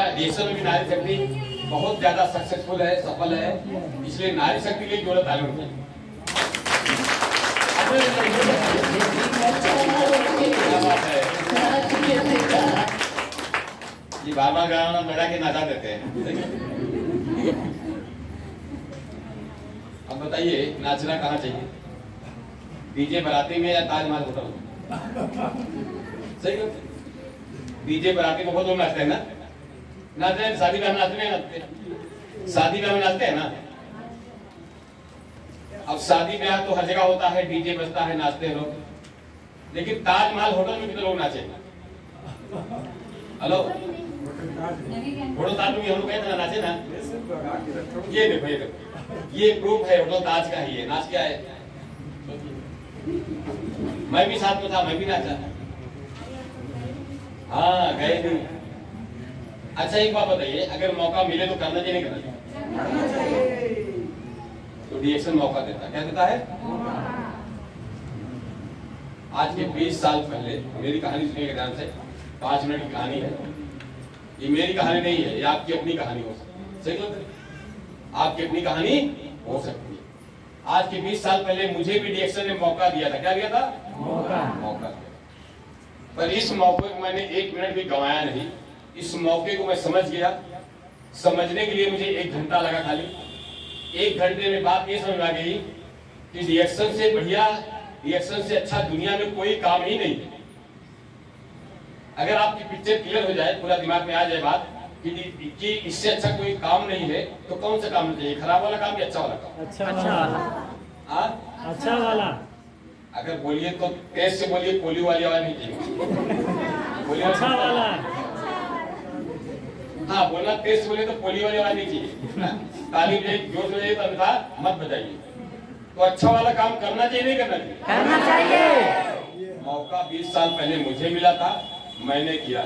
Reaction में भी नारी शक्ति बहुत ज्यादा सक्सेसफुल है, सफल है, इसलिए नारी शक्ति की जरूरत आगे होती है। ये बार-बार गाना बजा के नाचा देते हैं। अब बताइए नाचना कहाँ चाहिए, डीजे बराती में या ताजमहल होटल? सही है, डीजे बराती में बहुत लोग नाचते हैं ना, नाचते हैं, शादी ब्याह में नाचते हैं, शादी ब्याह में नाचते हैं ना। अब शादी ब्याह तो हर जगह होता है, डीजे बजता है, नाचते हैं लोग, लेकिन ताजमहल होटल में कितने लोग नाचे? हेलो, होटल ताज में हम लोग कहते हैं नाचे ना। ये देखो, ये देखो, ये प्रूफ है होटल ताज का ही है, नाच क्या है। मैं भी साथ में था, मैं भी नाचा। हाँ गए नहीं। अच्छा एक बात बताइए, अगर मौका मिले तो करना चाहिए नहीं करना चाहिए? तो रिएक्शन मौका देता, क्या देता है? आज के 20 साल पहले मेरी कहानी सुनिएगा ध्यान से, 5 मिनट की कहानी है। ये मेरी कहानी नहीं है, ये आपकी अपनी कहानी हो सकती है। सही बोलते, आपकी अपनी कहानी हो सकती है। आज के 20 साल पहले मुझे भी रिएक्शन ने मौका दिया था। क्या दिया था? मौका दिया। पर इस मौके को मैंने 1 मिनट भी गंवाया नहीं। इस मौके को मैं समझ गया। समझने के लिए मुझे 1 घंटा लगा खाली। 1 घंटे में बात ये समझ आ गई कि रिएक्शन से बढ़िया, रिएक्शन से अच्छा दुनिया में कोई काम ही नहीं है। अगर आपकी पिक्चर क्लियर हो जाए, पूरा दिमाग में आ जाए बात कि इससे अच्छा कोई काम नहीं है, तो कौन सा काम चाहिए? खराब वाला काम या अच्छा वाला काम? अच्छा वाला। अगर बोलिए तो तेज से बोलिए, पोलियो वाली आवाज नहीं चाहिए। बोलिए अच्छा वाला। हाँ बोलना तेज से बोलिए तो पोलियो वाली आवाज नहीं चाहिए। ताली बजाइए, जोर से बजाइए, तो अन्यथा मत बजाइए। तो अच्छा वाला काम करना चाहिए नहीं करना चाहिए? करना चाहिए। मौका 20 साल पहले मुझे मिला था, मैंने किया।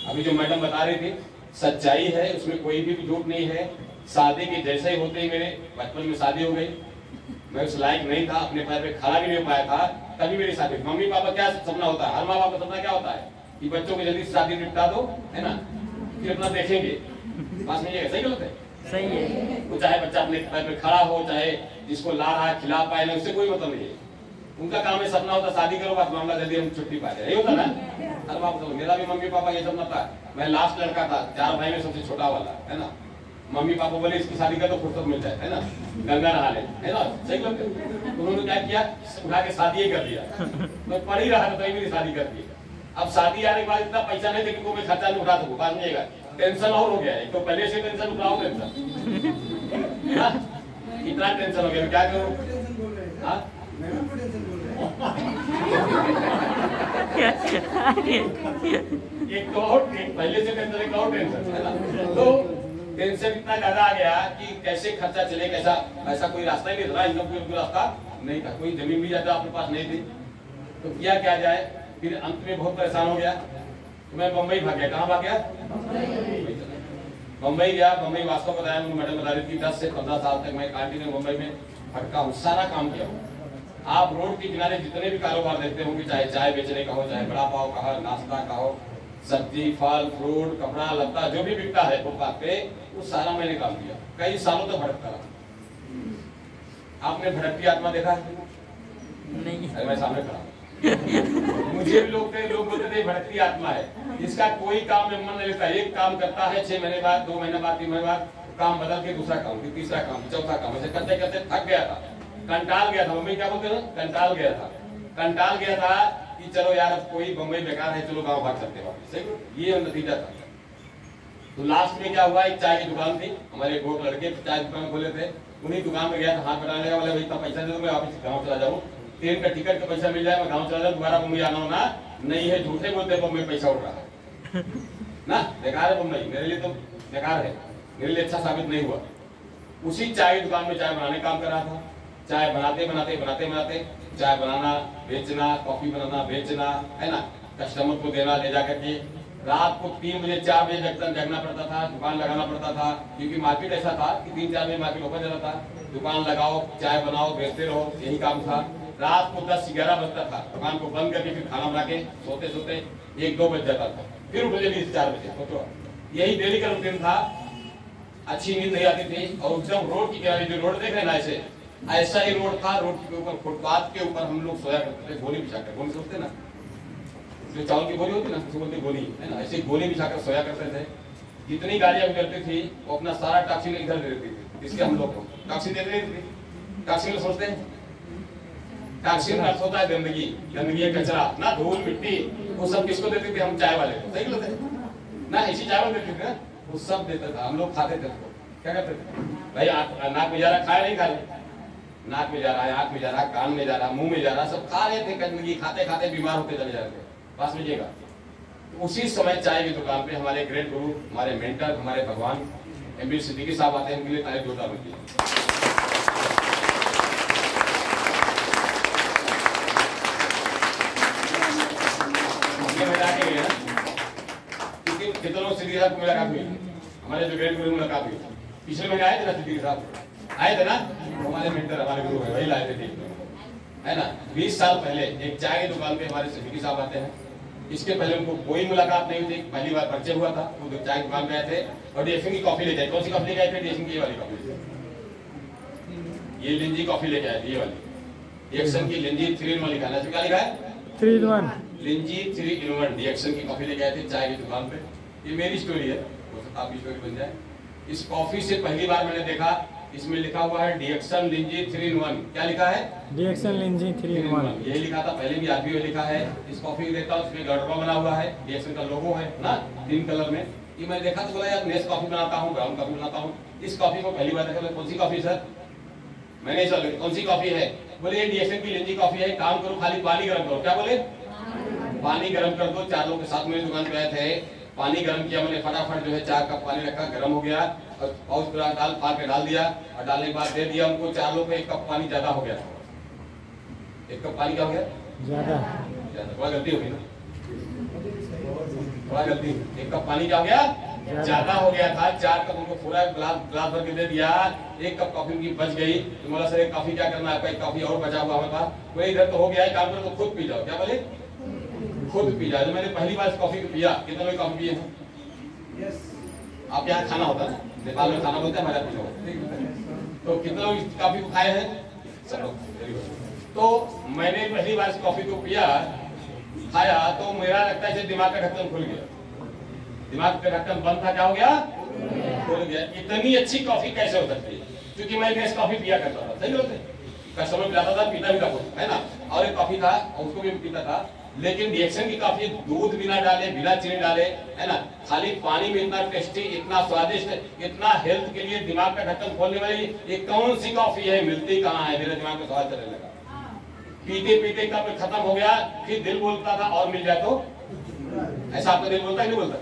अभी जो मैडम बता रही थी सच्चाई है, उसमें कोई भी झूठ नहीं है। शादी के जैसे ही होते ही मेरे बचपन में शादी हो गई। मैं उस लायक नहीं था, अपने पैर पे खड़ा भी नहीं हो पाया था, तभी मेरी शादी। मम्मी पापा क्या सपना होता है, हर माँ बाप का सपना क्या होता है कि बच्चों को जल्दी शादी निपटा दो, है ना, फिर अपना देखेंगे। बात नहीं है, सही गलत है? सही है। वो चाहे बच्चा अपने पैर पे खड़ा हो, चाहे जिसको ला रहा है खिला पाए ना, उससे कोई मतलब नहीं है। उनका काम है, सपना होता शादी करो, बस मामला जल्दी हम छुट्टी पा जाए, यही होता ना। हर बाप तो मेरा भी मम्मी पापा ये सपना था। मैं लास्ट लड़का था, 4 भाई में सबसे छोटा वाला, है ना। मम्मी पापा बोले इसकी शादी कर दो, फुर्सत मिल जाए, है ना, गंगा नहा ले, है ना। सही लगता है। उन्होंने क्या किया, उठा के शादी कर दिया। मैं पढ़ ही रहा था तभी मेरी शादी कर दी। अब शादी आने के बाद इतना पैसा नहीं थे कि मैं खर्चा नहीं उठा सकूं। बात नहीं है, टेंशन और हो गया है। तो पहले से टेंशन उठाओ, टेंशन इतना टेंशन हो गया, क्या करूं? एक तो और पहले से टेंशन, एक और टेंशन, है ना। तो टेंशन इतना ज्यादा आ गया कि कैसे खर्चा चले, कैसा, ऐसा कोई रास्ता ही नहीं था। इनकम कोई रास्ता नहीं था, कोई जमीन भी ज्यादा अपने पास नहीं थी। तो किया क्या जाए, फिर अंत में बहुत परेशान हो गया। तो मैं बम्बई भाग गया। कहाँ भाग गया? बम्बई गया। बम्बई वास्तव बताया, मैडम बता रही थी 10 से 15 साल तक मैं कंटिन्यू मुंबई में भटका हूँ, सारा काम किया हूँ। आप रोड के किनारे जितने भी कारोबार देखते होंगे, चाहे चाय बेचने का हो, चाहे बड़ा पाव का हो, नाश्ता का हो, सब्जी, फल, फ्रूट, कपड़ा लत्ता, जो भी बिकता है फुटपाथ पे, वो सारा मैंने काम किया। कई सालों तक भटकता रहा। आपने भटकती आत्मा देखा है? नहीं। मैं सामने खड़ा मुझे भी लोग बोलते थे भटकती आत्मा है, इसका कोई काम में मन नहीं लगता। एक काम करता है, 6 महीने बाद, 2 महीने बाद, 3 महीने बाद काम बदल के दूसरा काम, फिर तीसरा काम, चौथा काम, ऐसे करते करते थक गया था, कंटाल गया था। मम्मी क्या बोलते हैं, कंटाल गया था। कंटाल गया था कि चलो यार अब कोई बम्बई बेकार है, चलो गाँव भाग सकते वापस। सही, ये नतीजा था। तो लास्ट में क्या हुआ, एक चाय की दुकान थी, हमारे 2 लड़के चाय दुकान खोले थे। उन्हीं दुकान में गया था, हाथ बढ़ाने लगा, बोले भाई इतना पैसा दे दो, मैं वापस गाँव चला जाऊँ, ट्रेन का टिकट का पैसा मिल जाए, मैं गाँव चला जाऊँ, दोबारा मुंबई आना होना नहीं है। झूठे बोलते हैं मुंबई पैसा उड़ रहा है ना, बेकार है मुंबई, मेरे लिए तो बेकार है, मेरे लिए अच्छा साबित नहीं हुआ। उसी चाय की दुकान में चाय बनाने काम कर रहा था। चाय बनाते बनाते बनाते बनाते चाय बनाना, बेचना, कॉफी बनाना, बेचना, है ना, कस्टमर को देना, ले जाकर के रात को 3 बजे 4 बजे तक जगना पड़ता था, दुकान लगाना पड़ता था। क्योंकि मार्केट ऐसा था कि 3-4 बजे मार्केट ओपन रहता था। दुकान लगाओ, चाय बनाओ, बेचते रहो, यही काम था। रात को 10-11 बजता था, दुकान को बंद करके फिर खाना बना के सोते सोते 1-2 बज जाता था। फिर उठ जाते 4 बजे। सोचो यही डेली का रूटीन था। अच्छी नींद नहीं आती थी और एकदम रोड की किनारे जो रोड देख रहे हैं ना, ऐसा ही रोड था। रोड के ऊपर फुटपाथ के ऊपर हम लोग सोया करते थे, गोली बिछाकर। गोली सोचते ना, जो चावल की गोली होती ना, उसको बोलते गोली, है ना, ऐसे गोली बिछाकर सोया करते थे। जितनी गाड़ियां गुजरती थी वो अपना सारा टॉक्सिन इधर दे देती थी, इसके हम लोग को टॉक्सिन दे देती थी। टॉक्सिन सोचते हैं, टॉक्सिन का अर्थ होता है गंदगी, गंदगी कचरा ना, धूल मिट्टी, वो सब किसको देते थे? हम चाय वाले को। सही बोलते ना, ऐसी चाय वाले देते थे ना, वो सब देता था, हम लोग खाते थे उसको। क्या करते थे भाई? नाक में जा रहा, खाया नहीं खा रहे, नाक में जा रहा है, आंख में जा रहा, कान में जा रहा, मुंह में जा रहा, सब खा रहे थे गंदगी। खाते खाते बीमार होते चले जाते थे। पास में जाएगा उसी समय चाय की दुकान पे हमारे ग्रेट गुरु, हमारे मेंटर, हमारे भगवान एमबी सिद्दीकी साहब आते हैं। उनके लिए तारीफ जोरदार होती है। कितनों सिद्दीकी साहब को मुलाकात हुई, हमारे जो ग्रेट गुरु मुलाकात हुई। पिछले महीने आए थे ना सिद्दीकी साहब, आए थे ना, हमारे मेंटर, हमारे गुरु है, वही लाए थे, है ना। 20 साल पहले एक चाय की दुकान पे हमारे सिद्दीकी साहब आते हैं। इसके पहले उनको कोई मुलाकात नहीं हुई थी, पहली बार परिचय हुआ था। वो चाय की दुकान पे आए थे और डीएक्सन की कॉफी लेके आए। कौन सी कॉफी लेके आए थे? डीएक्सन की वाली कॉफी, ये लिंजी कॉफी लेके आए थे, ये वाली डीएक्सन की लिंजी 3 in 1 लिखा है। क्या लिखा है? 3 in 1 लिंजी 3 in 1 डीएक्सन की कॉफी लेके आए थे चाय की दुकान पे। ये मेरी स्टोरी है, हो सकता आपकी स्टोरी बन जाए। इस कॉफी से पहली बार मैंने देखा, इसमें लिखा हुआ है डीएक्सन लिंजी 3 in 1। क्या लिखा है? डीएक्सन लिंजी 3 in 1। यही लिखा था पहले भी, आज भी लिखा है। इस कॉफी को देखा, उसमें गढ़वा बना हुआ है, डीएक्सन का लोगो है ना, 3 कलर में। ये मैं देखा तो बोला यार, नेस कॉफी बनाता हूँ, ब्राउन कॉफी बनाता हूँ। इस कॉफी को पहली बार देखा। कौन सी कॉफी सर? मैंने सर कौन सी कॉफी है? बोले ये डीएक्सन की लिंजी कॉफी है। काम करो, खाली पानी गर्म करो। क्या बोले? पानी गर्म कर दो। 4 लोग के साथ मेरी दुकान पे आए थे, पानी गर्म किया मैंने, फटाफट जो है 4 कप पानी रखा, गर्म हो गया और पाउच पूरा दाल फाड़ के डाल दिया और डालने के बाद दे दिया उनको। 4 लोग को 1 कप पानी ज्यादा हो गया। 1 कप पानी क्या हो गया? ज्यादा। थोड़ा गलती हो गई ना, थोड़ा गलती। 1 कप पानी क्या हो गया? ज्यादा हो गया था। 4 कप उनको पूरा ग्लास भर के दे दिया। 1 कप कॉफी उनकी बच गई। तो बोला सर एक कॉफी क्या करना है आपका? 1 कॉफी और बचा हुआ हमारे पास। बोले इधर तो हो गया है, काम करो तो खुद पी जाओ। क्या बोले? खुद पी जाओ। मैंने पहली बार कॉफी पिया। कितने लोग कॉफी पिए हैं? आप यहाँ खाना होता है, नेपाल में खाना बोलते हैं, हमारे यहाँ तो कितने लोग कॉफी को खाए हैं? सब लोग। तो मैंने पहली बार इस कॉफी को पिया, खाया, तो मेरा लगता है दिमाग का ढक्कन खुल गया। दिमाग का ढक्कन बंद था, क्या हो गया? खुल गया। इतनी अच्छी कॉफी कैसे हो सकती है? क्योंकि मैं नेस कॉफी पिया करता था। सही होते कस्टमर पिलाता था, पीता भी था, है ना। और एक कॉफी था उसको भी पीता था, लेकिन डीएक्सन की कॉफी दूध बिना डाले, बिना चीनी डाले, है ना, खाली पानी में इतना टेस्टी, इतना स्वादिष्ट, इतना हेल्थ के लिए दिमाग का ढक्कन खोलने वाली ये कौन सी कॉफी है? मिलती कहाँ है? मेरे दिमाग में सवाल चलने लगा। पीते पीते कप खत्म हो गया, फिर दिल बोलता था और मिल जाए तो। ऐसा आपका दिल बोलता है? नहीं बोलता?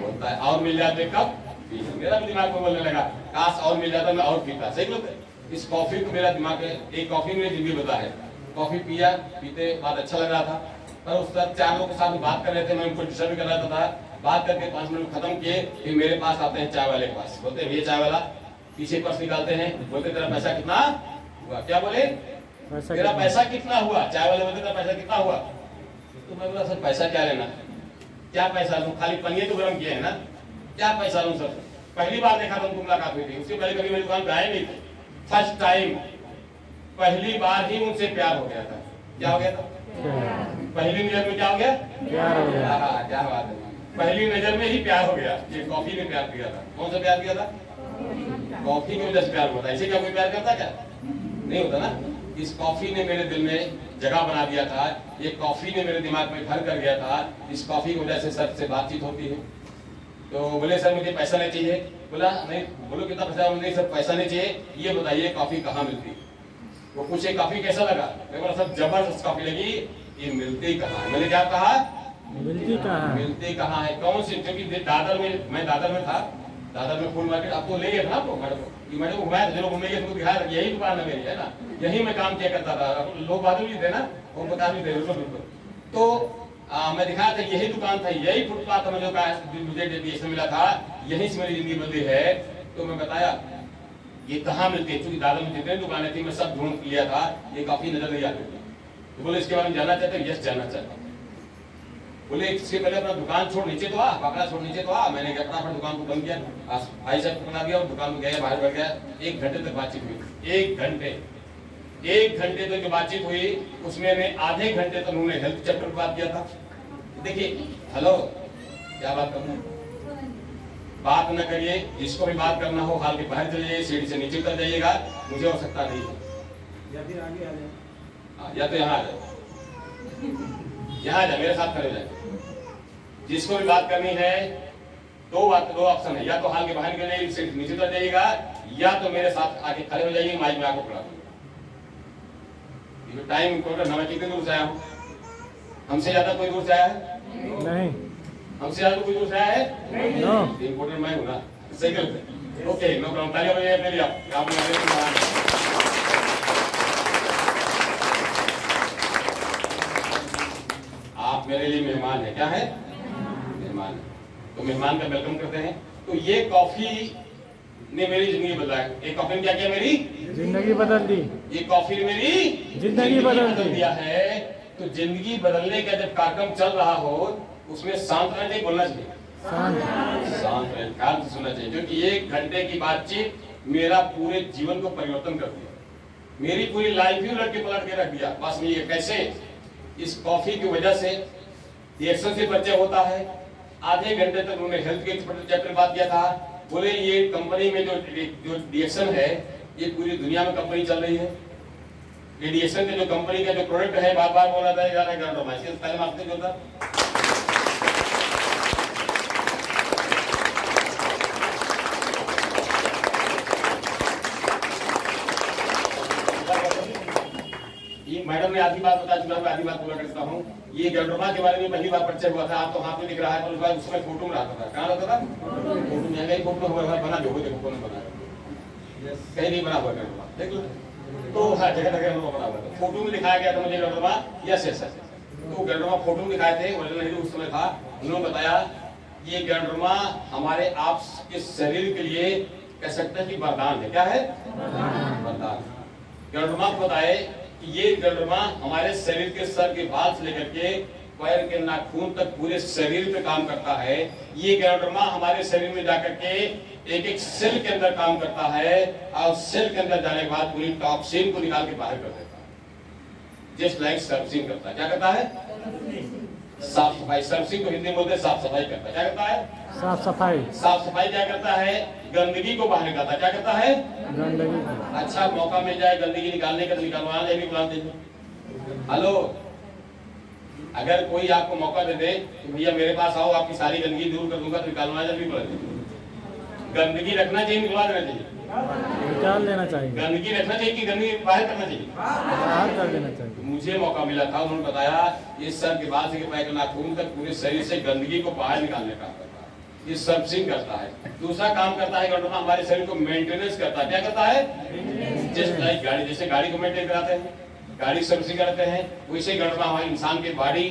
बोलता है और मिल जाते कप। मेरा भी दिमाग में बोलने लगा काश और मिल जाता, मैं और पीता। सही बोलते। इस कॉफी को मेरा दिमाग में, एक कॉफी में जिंदगी बता है। कॉफी पिया, पीते बाद अच्छा लग रहा था, पर उस वक्त 4 लोगों के साथ बात कर रहे थे, मैं उनको डिस्टर्ब कर रहा था। बात करके 5 मिनट खत्म किए, फिर मेरे पास आते हैं चाय वाले के पास। बोलते हैं ये चाय वाला, पीछे पर्स निकालते हैं, बोलते तेरा पैसा कितना हुआ? क्या बोले? तेरा पैसा कितना हुआ? चाय वाले बोलते तेरा पैसा कितना हुआ? तो मैं बोला सर पैसा क्या लेना? क्या पैसा लूं? खाली पनीर तो गर्म किए है ना, क्या पैसा लूं सर? पहली बार देखा था उनको, मुलाकात हुई थी। उससे पहले कभी मेरी दुकान पे आए नहीं थे। फर्स्ट टाइम, पहली बार ही उनसे प्यार हो गया था। क्या हो गया था? पहली नजर में क्या हो गया? प्यार हो गया। क्या बात है, पहली नजर में ही प्यार हो गया। ये कॉफी ने प्यार किया था। कौन सा प्यार किया था? कॉफी की वजह से प्यार हुआ था। ऐसे क्या कोई प्यार करता क्या? नहीं होता ना। इस कॉफी ने मेरे दिल में जगह बना दिया था। ये कॉफी ने मेरे दिमाग में घर कर गया था। इस कॉफी की वजह से सर से बातचीत होती है। तो बोले सर मुझे पैसा नहीं चाहिए। बोला नहीं। बोलो कितना पैसा? नहीं सर पैसा नहीं चाहिए, ये बताइए कॉफी कहाँ मिलती? वो पूछे कॉफी कैसा लगा? मैं बोला सर जबरदस्त कॉफी लगी। ये मिलती कहाँ है? मैंने क्या कहा? मिलती कहाँ? मिलती कहाँ है? कौन सी? क्योंकि दादर में, मैं दादर में था, दादर में फूल मार्केट आपको ले गया था ना, आपको मैडम को घुमाया, जो लोग घूमेंगे उनको दिखाया, यही दुकान है मेरी, है ना, यही मैं काम किया करता था। लोग बहादुर भी थे ना, वो बता भी थे बिल्कुल। तो मैं दिखाया था यही दुकान था, यही फुटपाथ था मुझे डेडिकेशन मिला था, यहीं से मेरी जिंदगी बदली है। तो मैं बताया ये कहाँ मिलती है, क्योंकि दादर में जितने दुकानें थी मैं सब ढूंढ लिया था, ये काफी नजर नहीं आती थी। तो बोले इसके बारे में जानना चाहते हो? यस जानना चाहता हूँ। बोले इससे पहले अपना दुकान छोड़ नीचे तो आ, पकड़ा छोड़ नीचे तो आ। मैंने फटाफट दुकान को बंद किया, भाई साहब पकड़ा दिया और दुकान में गया, बाहर बैठ गया। 1 घंटे तक बातचीत हुई। 1 घंटे तक जो बातचीत हुई उसमें आधे घंटे तक उन्होंने हेल्थ चैप्टर पर बात किया था। देखिए, हेलो, क्या बात करना, बात न करिए, जिसको भी बात करना हो हाल के बाहर चले जाइए, सीढ़ी से नीचे उतर जाइएगा, मुझे आवश्यकता नहीं है। या फिर आगे आ जाए, या तो यहाँ आ जाए, यहाँ आ जाए, मेरे साथ खड़े जाए। जिसको भी बात करनी है दो ऑप्शन है, या तो हाल के बाहर निकल जाइए, सीढ़ी नीचे उतर जाइएगा, या तो मेरे साथ आके खड़े हो जाइए, माइक में आपको पढ़ा दूंगा। टाइम इम्पोर्टेंट, मैं कितने दूर से आया हूँ? हमसे ज्यादा कोई दूर से आया है? नहीं। हमसे ज्यादा कोई दूर से आया है? नो। इम्पोर्टेंट मैं हूँ ना, सही करते। Okay, no problem. तालियां बजाइए मेरे लिए, आप मेरे लिए मेहमान है। क्या है? मेहमान है। तो मेहमान का वेलकम करते हैं। तो ये कॉफी ने मेरी जिंदगी बदला है। एक कॉफी ने क्या किया? मेरी जिंदगी बदल दी। ये कॉफी ने मेरी जिंदगी बदल दिया है। तो जिंदगी बदलने का जब कार्यक्रम चल रहा हो उसमें शांत रहना चाहिए, बोलना चाहिए, शांत रहना, ध्यान से सुनना चाहिए, क्योंकि 1 घंटे की बातचीत मेरा पूरे जीवन को परिवर्तन कर दिया, मेरी पूरी लाइफ ही उलट के पलट के रख दिया। बस ये कैसे? इस कॉफी की वजह से रिएक्शन से परिचय होता है। आधे घंटे तक उन्होंने हेल्थ के चैप्टर बात किया था। बोले ये कंपनी में जो रिएक्शन है ये पूरी दुनिया में कंपनी चल रही है। रेडिएशन के जो कंपनी का जो प्रोडक्ट है, बार बार बोला था यार, पहले आपने जो था मैडम ने आधी बात बता चुका, मैं आधी बात बोला करता हूँ। ये गैल्ड्रोमा के बारे में पहली बार परिचय हुआ था, आप तो हाथ में दिख रहा है, तो उसमें फोटो में रहता था। कहाँ रहता था? फोटो में। गई फोटो हुआ बना, जो देखो कौन बना, कहीं नहीं बना हुआ गैल्ड्रोमा, देख लो। तो हर जगह गैल्ड्रोमा बना हुआ था, फोटो में दिखाया गया था मुझे गैल्ड्रोमा। Yes yes yes. तो गैल्ड्रोमा फोटो में दिखाए थे, ओरिजिनल नहीं उस समय था। उन्होंने बताया ये गैल्ड्रोमा हमारे आप के शरीर के लिए कह सकते हैं कि वरदान है। क्या है? वरदान। गैल्ड्रोमा को बताए कि ये गैल्ड्रोमा हमारे शरीर के सर के बाल से लेकर के पैर के नाखून तक पूरे शरीर पे काम करता है। ये गैल्ड्रोमा हमारे शरीर में जाकर के एक एक सेल के अंदर काम करता है और सेल के अंदर जाने के बाद पूरी टॉक्सिन को निकाल के बाहर कर देता है। जस्ट लाइक सर्विसिंग करता है। क्या करता है? साफ सफाई। सर्विसिंग को हिंदी में बोलते हैं साफ सफाई करता है। क्या करता है? साफ सफाई। साफ सफाई क्या करता है? गंदगी को बाहर निकालता है। क्या करता है? गंदगी। अच्छा मौका मिल जाए गंदगी निकालने का तो निकालवाना चाहिए, बुला दीजिए। हेलो, अगर कोई आपको मौका दे दे तो भैया मेरे पास आओ, आपकी सारी गंदगी दूर कर दूंगा, तो निकालवाना जल्दी बुला दीजिए। गंदगी रखना चाहिए, निकलवा देना चाहिए, निकाल लेना चाहिए। गंदगी रखना चाहिए कि गंदगी बाहर करना चाहिए? बाहर कर देना चाहिए। मुझे मौका मिला था, उन्होंने बताया ये सर के बाल से पैर के नाखून तक पूरे शरीर से गंदगी को बाहर निकालने का करता है। ये सर्विसिंग करता है। दूसरा काम करता है गैल्ड्रोमा हमारे शरीर को मेंटेनेंस करता है। क्या करता है? जस्ट लाइक गाड़ी, जैसे गाड़ी को मेंटेन कराते हैं, गाड़ी सर्विसिंग करते हैं, वैसे गैल्ड्रोमा हमारे इंसान के बॉडी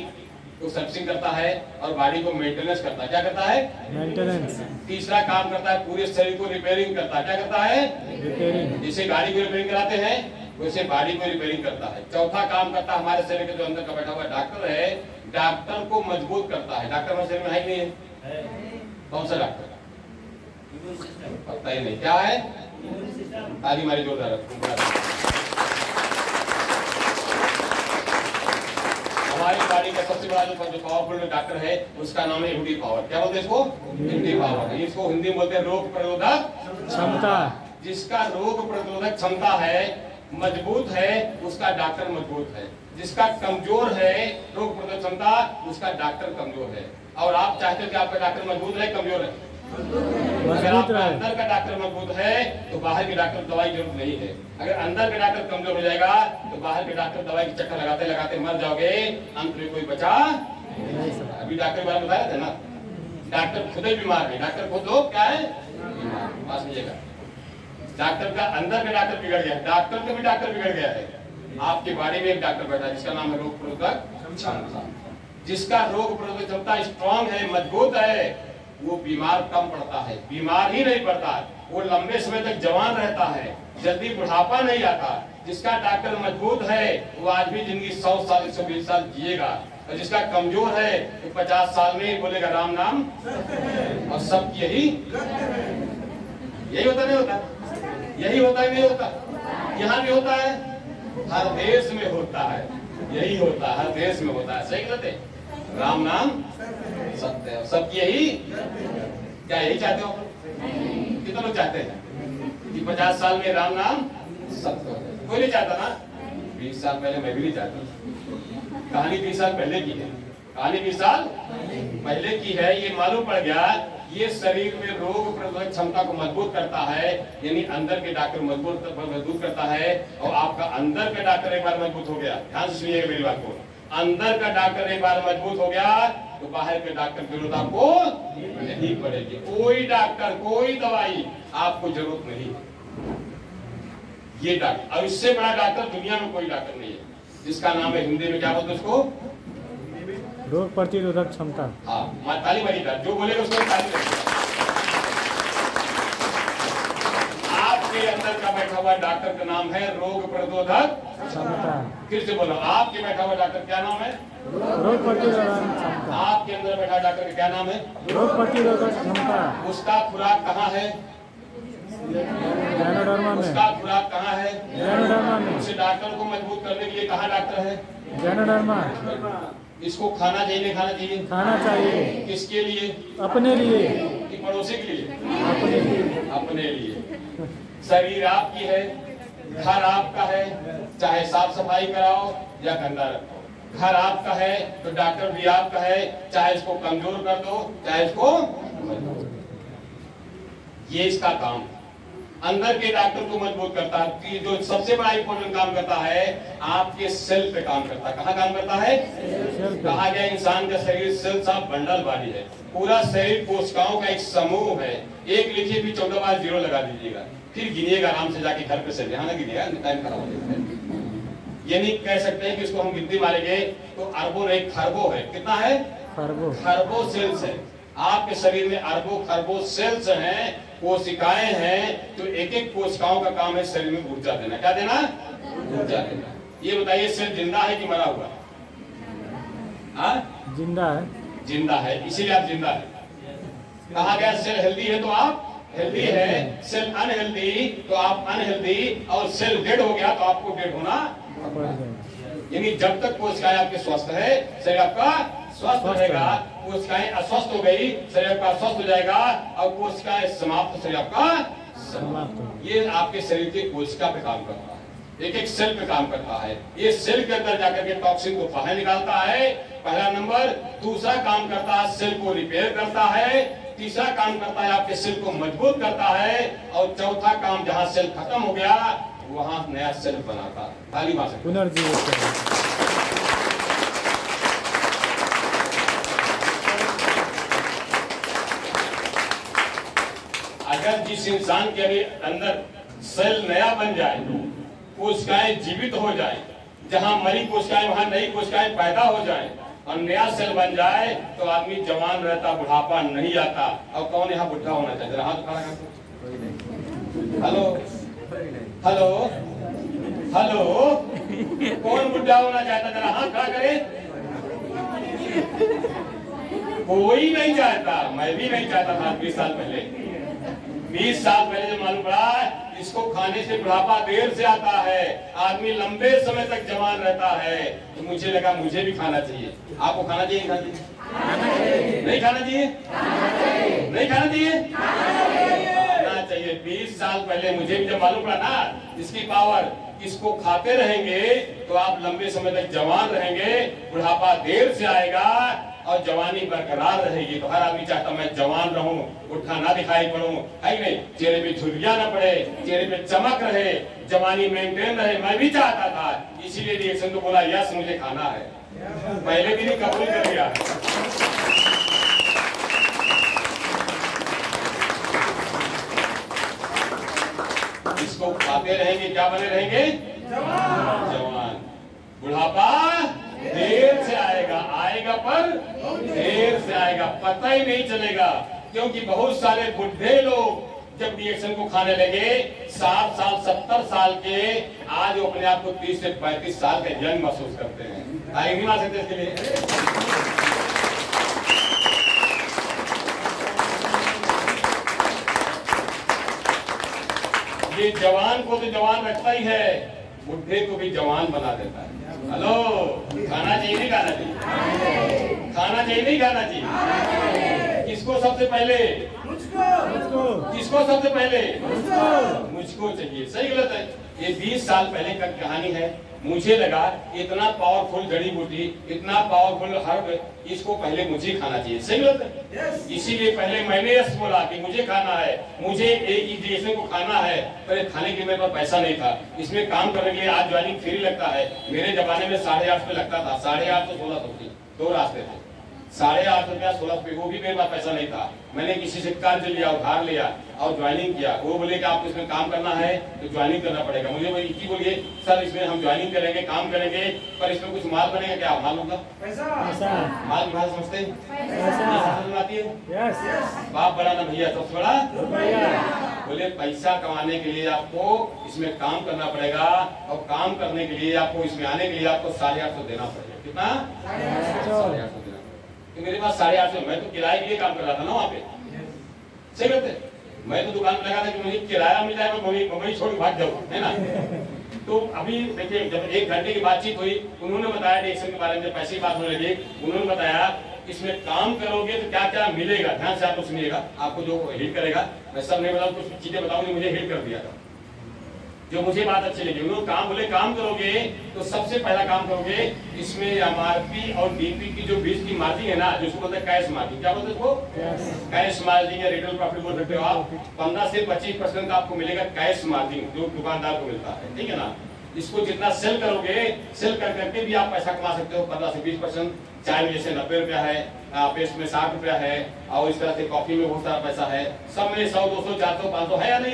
को सर्विसिंग करता है और बॉडी को मेंटेनेंस करता है। क्या करता है? मेंटेनेंस। तीसरा काम करता है पूरे शरीर को रिपेयरिंग करता है। क्या करता है? रिपेयरिंग। जैसे गाड़ी को रिपेयरिंग कराते हैं वैसे बॉडी को रिपेयरिंग करता है। चौथा काम करता है हमारे शरीर के जो अंदर का बैठा हुआ डॉक्टर है, डॉक्टर को मजबूत करता है। डॉक्टर हमारे शरीर में है कि नहीं है? कौन सा डॉक्टर? पता ही नहीं। क्या है? ताली मारी जोरदार। हमारी बॉडी का सबसे बड़ा जो पावरफुल डॉक्टर है उसका नाम है इम्यूनिटी पावर। क्या बोलते हैं इसको? Immunity power. इसको हिंदी में बोलते हैं रोग प्रतिरोधक क्षमता। जिसका रोग प्रतिरोधक क्षमता है, मजबूत है, उसका डॉक्टर मजबूत है। जिसका कमजोर है रोग प्रतिरोधक क्षमता, उसका डॉक्टर कमजोर है। और आप चाहते हो कि आपका डॉक्टर मजबूत है, कमजोर है? अगर आपका अंदर का डॉक्टर मजबूत है तो बाहर के डॉक्टर दवाई जरूरत नहीं है। अगर अंदर का डॉक्टर कमजोर हो जाएगा तो बाहर के डॉक्टर दवाई के चक्कर लगाते लगाते मर जाओगे, अंत में कोई बचा। अभी डॉक्टर के बारे में बताया था ना, डॉक्टर खुद ही बीमार है। डॉक्टर खुद लोग क्या है? पास लीजिएगा। डॉक्टर का अंदर का डॉक्टर बिगड़ गया, डॉक्टर का भी डॉक्टर बिगड़ गया है। आपके बारे में एक डॉक्टर बैठा है जिसका नाम है रोग प्रतिरोधक क्षमता। जिसका रोग प्रतिरोधक क्षमता स्ट्रॉन्ग है, मजबूत है, वो बीमार कम पड़ता है, बीमार ही नहीं पड़ता, वो लंबे समय तक जवान रहता है, जल्दी बुढ़ापा नहीं आता। जिसका डॉक्टर मजबूत है वो आज भी जिंदगी 100 साल 120 साल जिएगा। और जिसका कमजोर है तो 50 साल में ही बोलेगा राम नाम, और सब यही होता नहीं होता, यही होता है नहीं होता, यहाँ भी होता है, हर देश में होता है, यही होता है, हर देश में होता है। सही गलत है? राम नाम सत्य है, सब यही, क्या यही चाहते हो? कितने लोग चाहते हैं कि 50 साल में राम नाम सत्य हो? कोई नहीं चाहता ना। 20 साल पहले मैं भी नहीं चाहता। कहानी 20 साल पहले की है, कहानी 20 साल पहले की है। ये मालूम पड़ गया, ये शरीर में रोग प्रतिरोधक क्षमता को मजबूत करता है, यानी अंदर के डॉक्टर मजबूत करता है। और आपका अंदर का डॉक्टर एक बार मजबूत हो गया, ध्यान से सुनिएगा मेरी बात को, अंदर का डॉक्टर एक बार मजबूत हो गया तो बाहर के डॉक्टर की जरूरत आपको नहीं पड़ेगी। कोई डॉक्टर, कोई दवाई आपको जरूरत नहीं। ये डॉक्टर, और इससे बड़ा डॉक्टर दुनिया में कोई डॉक्टर नहीं है, जिसका नाम है, हिंदी में क्या बोलते हैं उसको? रोग प्रतिरोधक क्षमता। हाँ, ताली बजी, जो बोलेगा उसको ताली बजी। आपके अंदर का बैठा हुआ डॉक्टर का नाम है रोग प्रतिरोधक क्षमता। फिर से बोलो, आपके बैठा हुआ डॉक्टर क्या नाम है? रोग प्रतिरोधक क्षमता। आपके अंदर बैठा डॉक्टर का क्या नाम है? रोग प्रतिरोधक क्षमता। उसका खुराक कहाँ है? ज्ञानोधर्मा में। उसका खुराक कहाँ है? ज्ञानोधर्मा में। उस डॉक्टर को मजबूत करने के लिए कहाँ डॉक्टर है? ज्ञानोधर्मा। इसको खाना चाहिए नहीं खाना चाहिए? खाना चाहिए। किसके लिए? अपने लिए कि पड़ोसी के लिए? अपने लिए। अपने लिए। शरीर आपकी है, घर आपका है, चाहे साफ सफाई कराओ या गंदा रखो। घर आपका है तो डॉक्टर भी आपका है, चाहे इसको कमजोर कर दो चाहे इसको, ये इसका काम। अंदर के डॉक्टर को मजबूत करता है, कि जो सबसे बड़ा इंपॉर्टेंट काम करता है आपके सेल पे काम करता है। कहाँ काम करता है? कहा गया इंसान का शरीर सेल सा बंडल बॉडी है, पूरा शरीर कोशिकाओं का एक समूह है। एक लिखिए भी 14 बार 0 लगा दीजिएगा, फिर गिनिएगा आराम से जाके घर पे से, यहाँ ना गिनिएगा, टाइम खराब हो जाता है। ये नहीं कह सकते हैं कि इसको हम गिनती मारेंगे तो अरबों नहीं, खरबों है। कितना है? खरबों सेल्स है। आपके शरीर में अरबों खरबों सेल्स हैं, कोशिकाएं हैं। तो एक एक कोशिकाओं का काम है शरीर में ऊर्जा देना। क्या देना? ऊर्जा देना। ये बताइए सेल जिंदा है कि मरा हुआ? जिंदा है। जिंदा है, इसीलिए आप जिंदा है। कहा गया सेल हेल्दी है तो आप हेल्दी है, सेल अनहेल्दी तो आप अनहेल्दी, और सेल डेड हो गया तो आपको डेड होना। यानी जब तक कोशिकाएं आपके स्वस्थ है शरीर आपका स्वस्थ रहेगा, कोशिकाएं अस्वस्थ हो गई शरीर आपका अस्वस्थ हो जाएगा, और कोशिकाएं समाप्त शरीर आपका समाप्त। ये आपके शरीर के कोशिका पे काम करता है, एक एक सेल पे काम करता है। ये सेल के अंदर जाकर के टॉक्सिन को बाहर निकालता है, पहला नंबर। दूसरा काम करता है सेल को रिपेयर करता है, तीसरा काम करता है आपके सेल को मजबूत करता है, और चौथा काम जहां सेल खत्म हो गया वहां नया सेल बनाता है। ताली भाषा पुनर्जीवित। अगर जिस इंसान के अंदर सेल नया बन जाए, कोशिकाएं जीवित हो जाए, जहां मरी कोशिकाएं वहां नई कोशिकाएं पैदा हो जाए और नया सेल बन जाए तो आदमी जवान रहता, बुढ़ापा नहीं आता। और कौन यहाँ बुढ़ा होना चाहिए? जरा हाथ खड़ा कर। हेलो हेलो हेलो, कौन बुढ़ा होना चाहता? जरा हाथ खड़ा करे। कोई नहीं चाहता, मैं भी नहीं चाहता था 20 साल पहले। 20 साल पहले जब मालूम पड़ा इसको खाने से बुढ़ापा देर से आता है, आदमी लंबे समय तक जवान रहता है, तो मुझे लगा मुझे भी खाना चाहिए। आपको खाना चाहिए नहीं खाना चाहिए? नहीं खाना चाहिए? नहीं खाना चाहिए? खाना चाहिए। 20 साल पहले मुझे भी जब मालूम पड़ा ना इसकी पावर, इसको खाते रहेंगे तो आप लंबे समय तक जवान रहेंगे, बुढ़ापा देर से आएगा और जवानी बरकरार रहेगी। तो हर आदमी चाहता मैं जवान रहूं, उठा ना दिखाई पड़ूं, है नहीं, चेहरे पे झुर्रियां ना पड़े, चेहरे पे चमक रहे, जवानी मेंटेन रहे। मैं भी चाहता था, इसीलिए रिएक्शन तो बोला यस मुझे खाना है, पहले भी नहीं कबूल कर लिया। इसको खाते रहेंगे क्या बने रहेंगे? जवान। बुढ़ापा देर से आएगा, आएगा पर देर से आएगा, पता ही नहीं चलेगा। क्योंकि बहुत सारे बुढ़े लोग जब रिएक्शन को खाने लगे 60 साल 70 साल के, आज वो अपने आप को 30 से 35 साल के यंग महसूस करते हैं। ताली नहीं मार सकते इसके लिए। ये जवान को तो जवान रखता ही है, बुढ़े को भी जवान बना देता है। हेलो, खाना चाहिए नहीं खाना चाहिए? खाना चाहिए नहीं खाना चाहिए? किसको सबसे पहले? किसको सबसे पहले? मुझको चाहिए। सही गलत है? ये 20 साल पहले का कहानी है। मुझे लगा इतना पावरफुल जड़ी बूटी, इतना पावरफुल हर्ब, इसको पहले मुझे खाना चाहिए। सही गलत है? इसीलिए पहले मैंने यस बोला कि मुझे खाना है, मुझे एक इंजेक्शन को खाना है, पर खाने के मेरे पास पैसा नहीं था। इसमें काम करने के लिए आज ज्वाइनिंग फ्री लगता है। मेरे जमाने में 850 लगता था। 850 तो 1600 थी, 2 रास्ते थे। 850 रुपया 16 रुपये, वो भी मेरे पास पैसा नहीं था। मैंने किसी से कर्ज लिया, उधार लिया और ज्वाइनिंग किया। वो बोले कि आपको इसमें काम करना है तो ज्वाइनिंग करना पड़ेगा। मुझे वो इसी बोलिए सर इसमें हम ज्वाइनिंग करेंगे, काम करेंगे, पर इसमें कुछ माल बनेगा क्या? माल होगा माल भाषा समझते हैं? समझ आती है? बाप बड़ा ना भैया सबसे बड़ा। बोले पैसा कमाने के लिए आपको इसमें काम करना पड़ेगा और काम करने के लिए आपको इसमें आने के लिए आपको 850 देना पड़ेगा। कितना? 850 देना पड़ेगा। मेरे पास 850, मैं तो किराए के लिए काम कर रहा था ना वहाँ पे। सही बात है? मैं तो दुकान पे लगा था कि मुझे किराया मिल जाए, मैं वही छोड़ के भाग जाऊँ, है ना? तो अभी देखिए, जब 1 घंटे की बातचीत हुई, उन्होंने बताया डिएक्शन के बारे में, पैसे की बात होने लगी, उन्होंने बताया इसमें काम करोगे तो क्या क्या मिलेगा। ध्यान से आपको सुनिएगा, आपको जो हिट करेगा, मैं सब नहीं बताऊँ, कुछ चीजें बताऊँ मुझे हिट कर दिया था, जो मुझे बात अच्छी लगी। उन्होंने काम बोले काम करोगे तो सबसे पहला काम करोगे इसमें एमआरपी और डीपी की जो बीच की मार्जिन है ना, जिसको बोलते हैं कैश मार्जिन। क्या बोलते हैं इसको? कैश मार्जिन या रिटेल प्रॉफिट बोल सकते हो आप। 15 से 25% आपको मिलेगा कैश मार्जिन, जो दुकानदार को मिलता है। ठीक है ना? इसको जितना सेल करोगे, सेल कर करके भी आप पैसा कमा सकते हो 15 से 20%। चाय में जैसे 90 रुपया है, पेस्ट में 60 रुपया है, और इस तरह से कॉफी में बहुत सारा पैसा है। सब में 100, 200, 400, 500 है या नहीं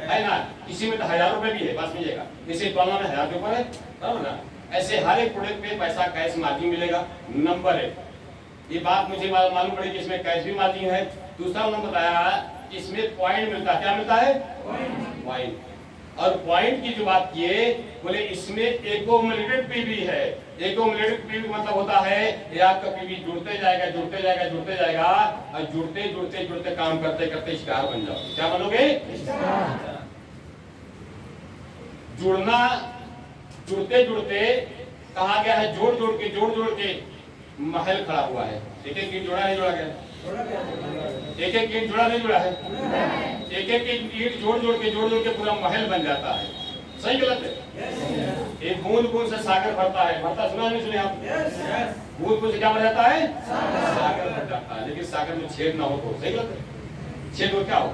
है ना? किसी में तो 1000 रुपए भी है, बस मिलेगा। इसी टोला में 1000 के ऊपर है, बराबर ना? ऐसे हर एक प्रोडक्ट पे पैसा कैश मार्जिन मिलेगा। नंबर 1 ये बात मुझे मालूम पड़ी कि इसमें कैश भी मार्जिन है। दूसरा उन्होंने बताया इसमें पॉइंट मिलता है। क्या मिलता है? पॉइंट। और पॉइंट की जो बात किए, बोले इसमें एकोमोलेटेड पीवी है। एकोमोलेटेड पीवी मतलब होता है ये आपका पीवी जुड़ते जाएगा, जुड़ते जाएगा, जुड़ते जाएगा, और जुड़ते जुड़ते जुड़ते काम करते करते स्टार बन जाओगे। क्या बनोगे? जुड़ना, जुड़ते जुड़ते कहा गया है जोड़ जोड़ के महल खड़ा हुआ है। एक एक ईंट जोड़ा नहीं जोड़ा गया? एक एक ईंट जोड़ा नहीं जोड़ा है? एक एक ईंट जोड़ जोड़ के पूरा महल बन जाता है। सही गलत है? एक बूंद बूंद से सागर भरता है। भरता सुना नहीं सुने आप? बूंद बूंद से क्या भर जाता है? सागर भर जाता है। लेकिन सागर में छेद ना हो तो सही गलत है? छेद हो क्या हो?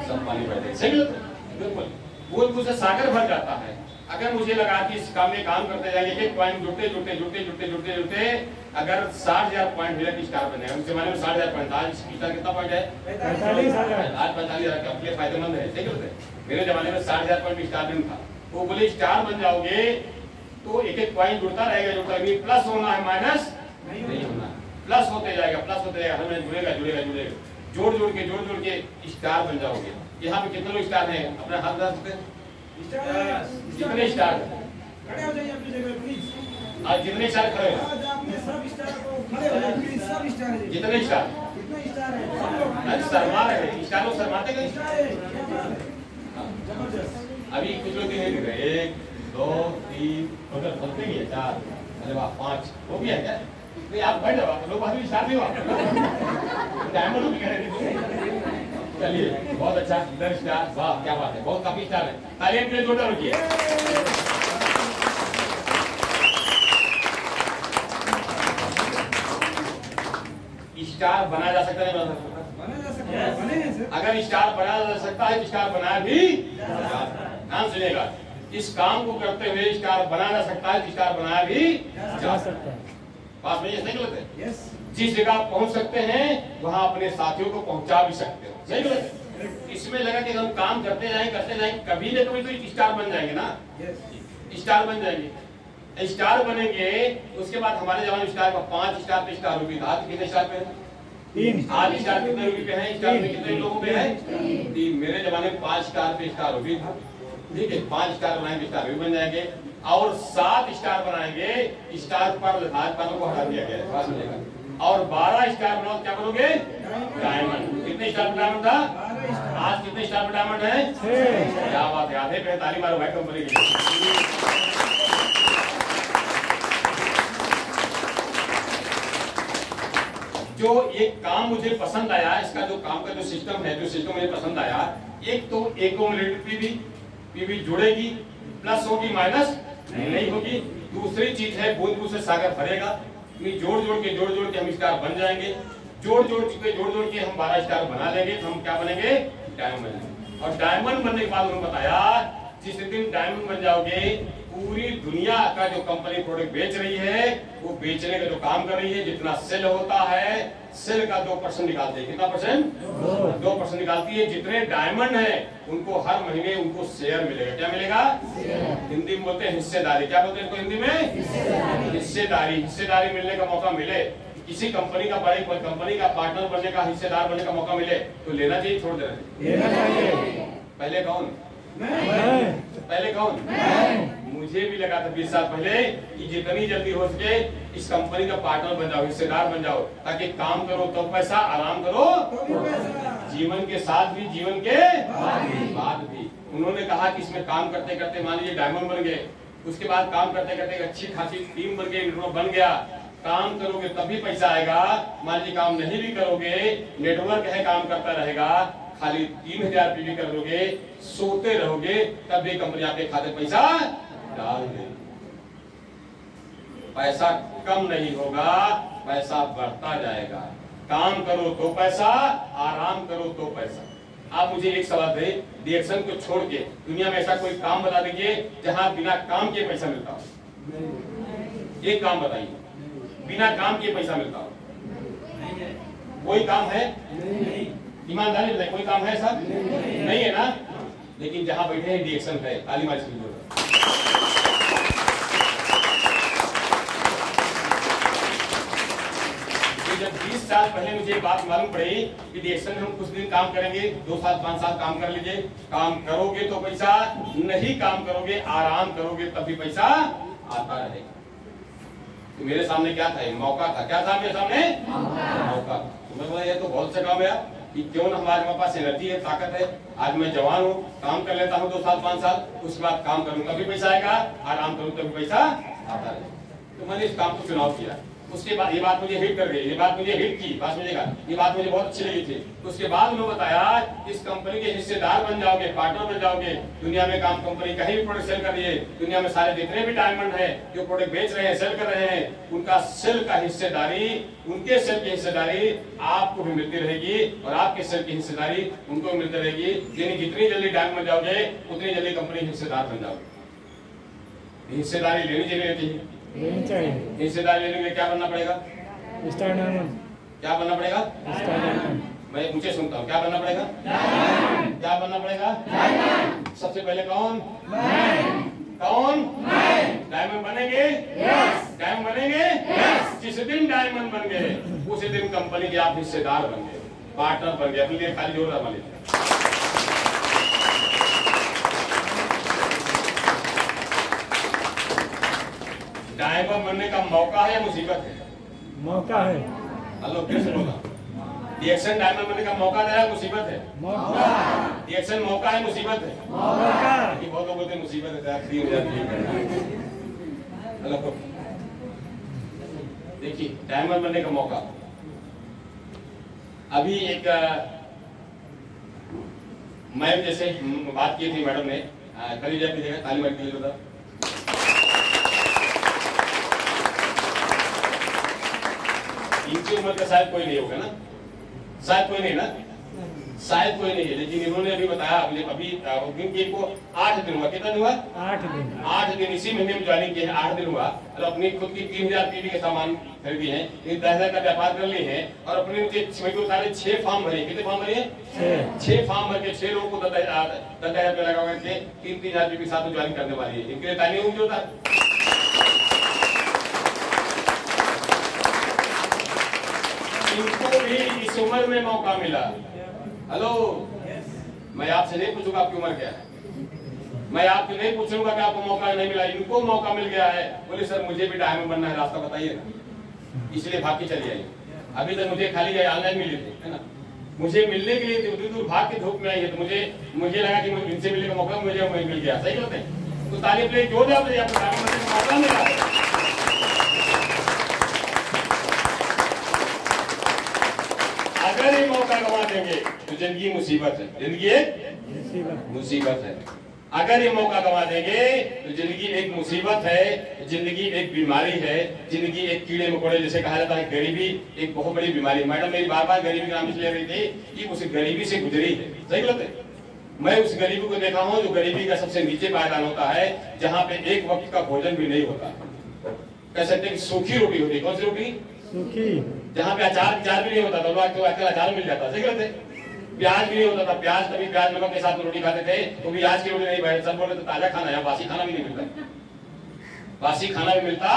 सब पानी बह जाए। सही गलत है? बिल्कुल। बूंद बूंद से सागर भर जाता है। अगर मुझे लगा कि इस काम में काम करते जाएंगे, एक पॉइंट जुड़ते अगर 60,000 पॉइंट मिले तो स्टार बन जाएगा। उस जमाने में 60,000 पॉइंट था, आज स्टार कितना पॉइंट है? 45,000। आज 45,000 का अपने फायदेमंद है। ठीक है? मेरे जमाने में 60,000 पॉइंट स्टार नहीं था। वो बोले स्टार बन जाओगे तो एक एक पॉइंट जुड़ता रहेगा, जुड़ता रहेगा। प्लस होना है, माइनस नहीं होना। प्लस होते जाएगा, प्लस होते जाएगा, हर में जुड़ेगा जुड़ेगा जुड़ेगा, जोड़ जोड़ के स्टार बन जाओगे। यहाँ पे कितने लोग स्टार हैं? अपना हाथ बता सकते हैं? कितने स्टार? खड़े हो जाइए अपनी जगह प्लीज। आज जितने स्टार खड़े हैं, सब स्टार को खड़े हो जाइए प्लीज। सब स्टार है। जितने स्टार? कितने स्टार है? सब लोग आज शर्मा रहे हैं। स्टार लोग शर्माते कहीं? जबरदस्त। अभी कुछ लोग नहीं दिख रहे। 1, 2, 3, उधर बोलते ही है 4, अरे वाह 5, वो भी है क्या? नहीं आप बैठ जाओ, लोग अभी स्टार नहीं हुआ। डायमंड भी कह रहे थे। चलिए बहुत अच्छा, इधर स्टार, वाह क्या बात है, बहुत काफी स्टार है। तालियां के लिए जोरदार रुकिए। स्टार बना जा सकता है, नहीं बना जा सकता है? बने हैं सर। अगर स्टार बनाया जा सकता है तो स्टार बनाया भी ध्यान सुनिएगा, इस काम को करते हुए स्टार बनाया जा सकता है, स्टार बनाया भी जा सकता है। बात में ये सही गलत है? यस। जिस जगह आप पहुंच सकते हैं वहां अपने साथियों को पहुंचा भी सकते हो। सही गलत है? इसमें लगा कि हम काम करते जाएंगे, कभी न कभी तो स्टार बन जाएंगे ना। स्टार बन जाएंगे। स्टार बनेंगे उसके बाद हमारे जमाने में स्टार का 5 स्टार पे स्टार रुपये। आज कितने स्टार पे है? 3। आज स्टार कितने रुपये पे है? स्टार में कितने लोगों पे है? 3। मेरे जमाने में 5 स्टार पे स्टार रुपये था। ठीक है, 5 स्टार बनाएंगे स्टार भी बन जाएंगे। और 7 स्टार बनाएंगे, स्टार पर आज को हटा दिया गया है, बात मिलेगा। और 12 स्टार बनाओ, क्या करोगे? डायमंड। कितने स्टार पर डायमंड था? आज कितने स्टार पर डायमंड है? 6। क्या बात है, आधे पे ताली मारो भाई कंपनी के लिए। जो एक काम मुझे पसंद आया, इसका जो काम का जो सिस्टम है, जो सिस्टम मुझे पसंद आया, एक तो एकोमोलेटिव पीवी जुड़ेगी, प्लस होगी माइनस नहीं होगी। दूसरी चीज है बूंद बूंद से सागर भरेगा, जोड़ जोड़ के हम स्टार बन जाएंगे, जोड़ जोड़ के हम 12 स्टार बना लेंगे, तो हम क्या बनेंगे? डायमंड। और डायमंड बनने के बाद उन्होंने बताया जिस दिन डायमंड बन जाओगे, पूरी दुनिया का जो कंपनी प्रोडक्ट बेच रही है, वो बेचने का जो काम कर रही है, जितना सेल होता है, सेल का 2% निकालती है। कितना परसेंट? 2% निकालती है। जितने डायमंड है उनको हर महीने उनको शेयर मिलेगा। क्या मिलेगा? हिंदी में बोलते हैं हिस्सेदारी। क्या बोलते हैं इसको हिंदी में? हिस्सेदारी। हिस्सेदारी मिलने का मौका मिले, किसी कंपनी का बड़ी कंपनी का पार्टनर बनने का, हिस्सेदार बनने का मौका मिले, तो लेना चाहिए, छोड़ देना चाहिए? पहले कौन? पहले कौन? मुझे भी लगा था 20 साल पहले कि जितनी जल्दी हो सके इस कंपनी का पार्टनर बन जाओ, हिस्सेदार बन जाओ, ताकि काम करो तो पैसा, आराम करो तो पैसा, जीवन के साथ भी, जीवन के बाद भी। उन्होंने कहा कि इसमें काम करते करते मान लीजिए डायमंड बन गए, उसके बाद काम करते करते अच्छी खासी टीम बन गई, बन गया, काम करोगे तभी पैसा आएगा। मान लीजिए काम नहीं भी करोगे, नेटवर्क है काम करता रहेगा, खाली 3000 पीवी कर लोगे, सोते रहोगे, तब भी कंपनी आपके खाते पैसा डाल देगी। पैसा कम नहीं होगा, पैसा बढ़ता जाएगा। काम करो तो पैसा, आराम करो तो पैसा। आप मुझे एक सवाल दें, डिएक्शन को छोड़ के दुनिया में ऐसा कोई काम बता दीजिए जहां बिना काम के पैसा मिलता हो। एक काम बताइए, बिना काम के पैसा मिलता हो। कोई काम है? ईमानदारी बताइए, कोई काम है ऐसा? नहीं है ना? लेकिन जहां बैठे हैं डिएक्शन है, ताली मार सकते। जब 20 साल पहले मुझे बात मालूम पड़ी कि डिएक्शन में हम कुछ दिन काम करेंगे, 2 साल 5 साल काम कर लीजिए, काम करोगे तो पैसा, नहीं काम करोगे, आराम करोगे तभी पैसा आता रहेगा। तो मेरे सामने क्या था? मौका था। क्या था मेरे सामने? मौका। तो मैं बोला ये तो बहुत अच्छा काम है कि क्यों ना हमारे पास एनर्जी है, ताकत है, आज मैं जवान हूँ, काम कर लेता हूँ 2 साल 5 साल, उसके बाद काम करूँ तभी पैसा आएगा, आराम करूँ तभी पैसा आता रहेगा। तो मैंने इस काम को चुनाव किया। उसके बाद ये बात मुझे हिट कर गई, ये बात मुझे हिट की, बात समझिएगा, ये बात मुझे बहुत अच्छी लगी थी। उसके बाद उन्होंने बताया इस कंपनी के हिस्सेदार बन जाओगे, पार्टनर बन जाओगे, दुनिया में काम कंपनी कहीं भी प्रोडक्ट सेल कर रही है, दुनिया में सारे जितने भी डायमंड है जो प्रोडक्ट बेच रहे हैं, सेल कर रहे हैं, उनका सेल का हिस्सेदारी, उनके सेल की हिस्सेदारी आपको भी मिलती रहेगी और आपके सेल की हिस्सेदारी उनको मिलती रहेगी। यानी जितनी जल्दी डायमंड बन जाओगे उतनी जल्दी कंपनी हिस्सेदार बन जाओगे। हिस्सेदारी लेनी चाहिए। हिस्सेदारी लेने में क्या बनना पड़ेगा? Star diamond. क्या बनना पड़ेगा? Star diamond. मैं मुझे सुनता हूँ, क्या बनना पड़ेगा? क्या बनना पड़ेगा? सबसे पहले कौन? कौन? डायमंड बनेंगे? डायमंड बनेंगे? जिस दिन डायमंड बन गए उसी दिन कंपनी के आप हिस्सेदार बन गए, पार्टनर बन गए। अपने लिए खाली जोर लगा लीजिए। डायमंड बनने का मौका है या मुसीबत है? मौका है। हेलो, कैसे बोला? डिएक्शन डायमंड बनने का मौका है या मुसीबत है? मौका। डिएक्शन मौका है, मुसीबत है? मौका। बहुत लोग बोलते हैं मुसीबत है, फ्री हो जाती है। हेलो, देखिए डायमंड बनने का मौका। अभी एक मैम जैसे बात की थी मैडम ने, करीब जाके देखा, ताली मार के लिए बता। इनकी उम्र का शायद कोई नहीं होगा ना, शायद कोई नहीं ना, शायद कोई नहीं है, लेकिन इन्होंने अभी बताया अभी इनको 8 दिन हुआ। कितना दिन हुआ? 8 दिन इसी महीने में ज्वाइनिंग की है, 8 दिन हुआ और अपनी खुद की 3000 पीवी के सामान खरीदी है, 10,000 का व्यापार कर लिए हैं और अपने उतारे 6 फॉर्म भरे। कितने फॉर्म भरे? 6 फॉर्म भर के 6 लोगों को 10,000 रुपये लगा करके 3,000 पीवी के साथ ज्वाइन करने वाली है। इनके लिए ताली होगी होता है। इनको भी इस उम्र में मौका मिला। हेलो, मैं आपसे नहीं पूछूंगा आपकी उम्र क्या है, मैं आपसे नहीं पूछूंगा कि आपको मौका नहीं मिला, इनको मौका मिल गया है। बोले सर मुझे भी डायमंड बनना है, रास्ता बताइए ना, इसलिए भाग के चली आई। अभी तक मुझे खाली ऑनलाइन मिली थी, है ना, मुझे मिलने के लिए दूर दूर भाग के धूप में आई है, तो मुझे लगा कि मुझे इनसे मिलने का मौका मुझे मिल गया। सही होते हैं तो तारीफ ले जो आपको डायमंड बनने का मौका मिला। अगर ये मौका गवा देंगे तो जिंदगी मुसीबत है, जिंदगी एक मुसीबत है। अगर ये मौका गवा देंगे तो जिंदगी एक मुसीबत है, जिंदगी एक बीमारी है, जिंदगी एक कीड़े मकोड़े, जैसे कहा जाता है गरीबी एक बहुत बड़ी बीमारी। मैडम मेरी बार बार गरीबी का नाम इसलिए रही थी कि उस गरीबी से गुजरी है। सही बात है, मैं उस गरीबी को देखा हूँ जो गरीबी का सबसे नीचे पायदान होता है, जहाँ पे एक वक्त का भोजन भी नहीं होता। कह सकते हैं सूखी रोटी होती है। कौन सी रोटी? सूखी। जहाँ पे अचार भी नहीं होता था, लोग अचार मिल जाता। सही कहते हैं, प्याज भी नहीं होता था। प्याज कभी प्याज नमक के साथ में रोटी खाते थे, तो भी आज की रोटी नहीं भाई, सब बोले तो ताजा खाना है, बासी खाना भी नहीं मिलता। बासी खाना भी मिलता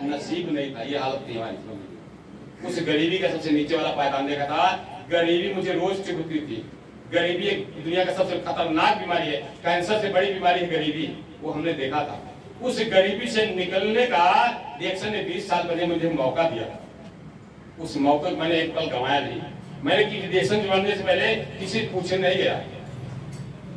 नसीब नहीं था, ये हालत थी हमारी। उस गरीबी का सबसे नीचे वाला पायदान देखा था। गरीबी मुझे रोज चुभती थी। गरीबी एक दुनिया का सबसे खतरनाक बीमारी है, कैंसर से बड़ी बीमारी है गरीबी, वो हमने देखा था। उस गरीबी से निकलने का रिएक्शन ने 20 साल पहले मुझे मौका दिया। उस मौके को मैंने एक पल गंवाया नहीं। मैंने रिएक्शन बनने से पहले किसी पूछे नहीं गया,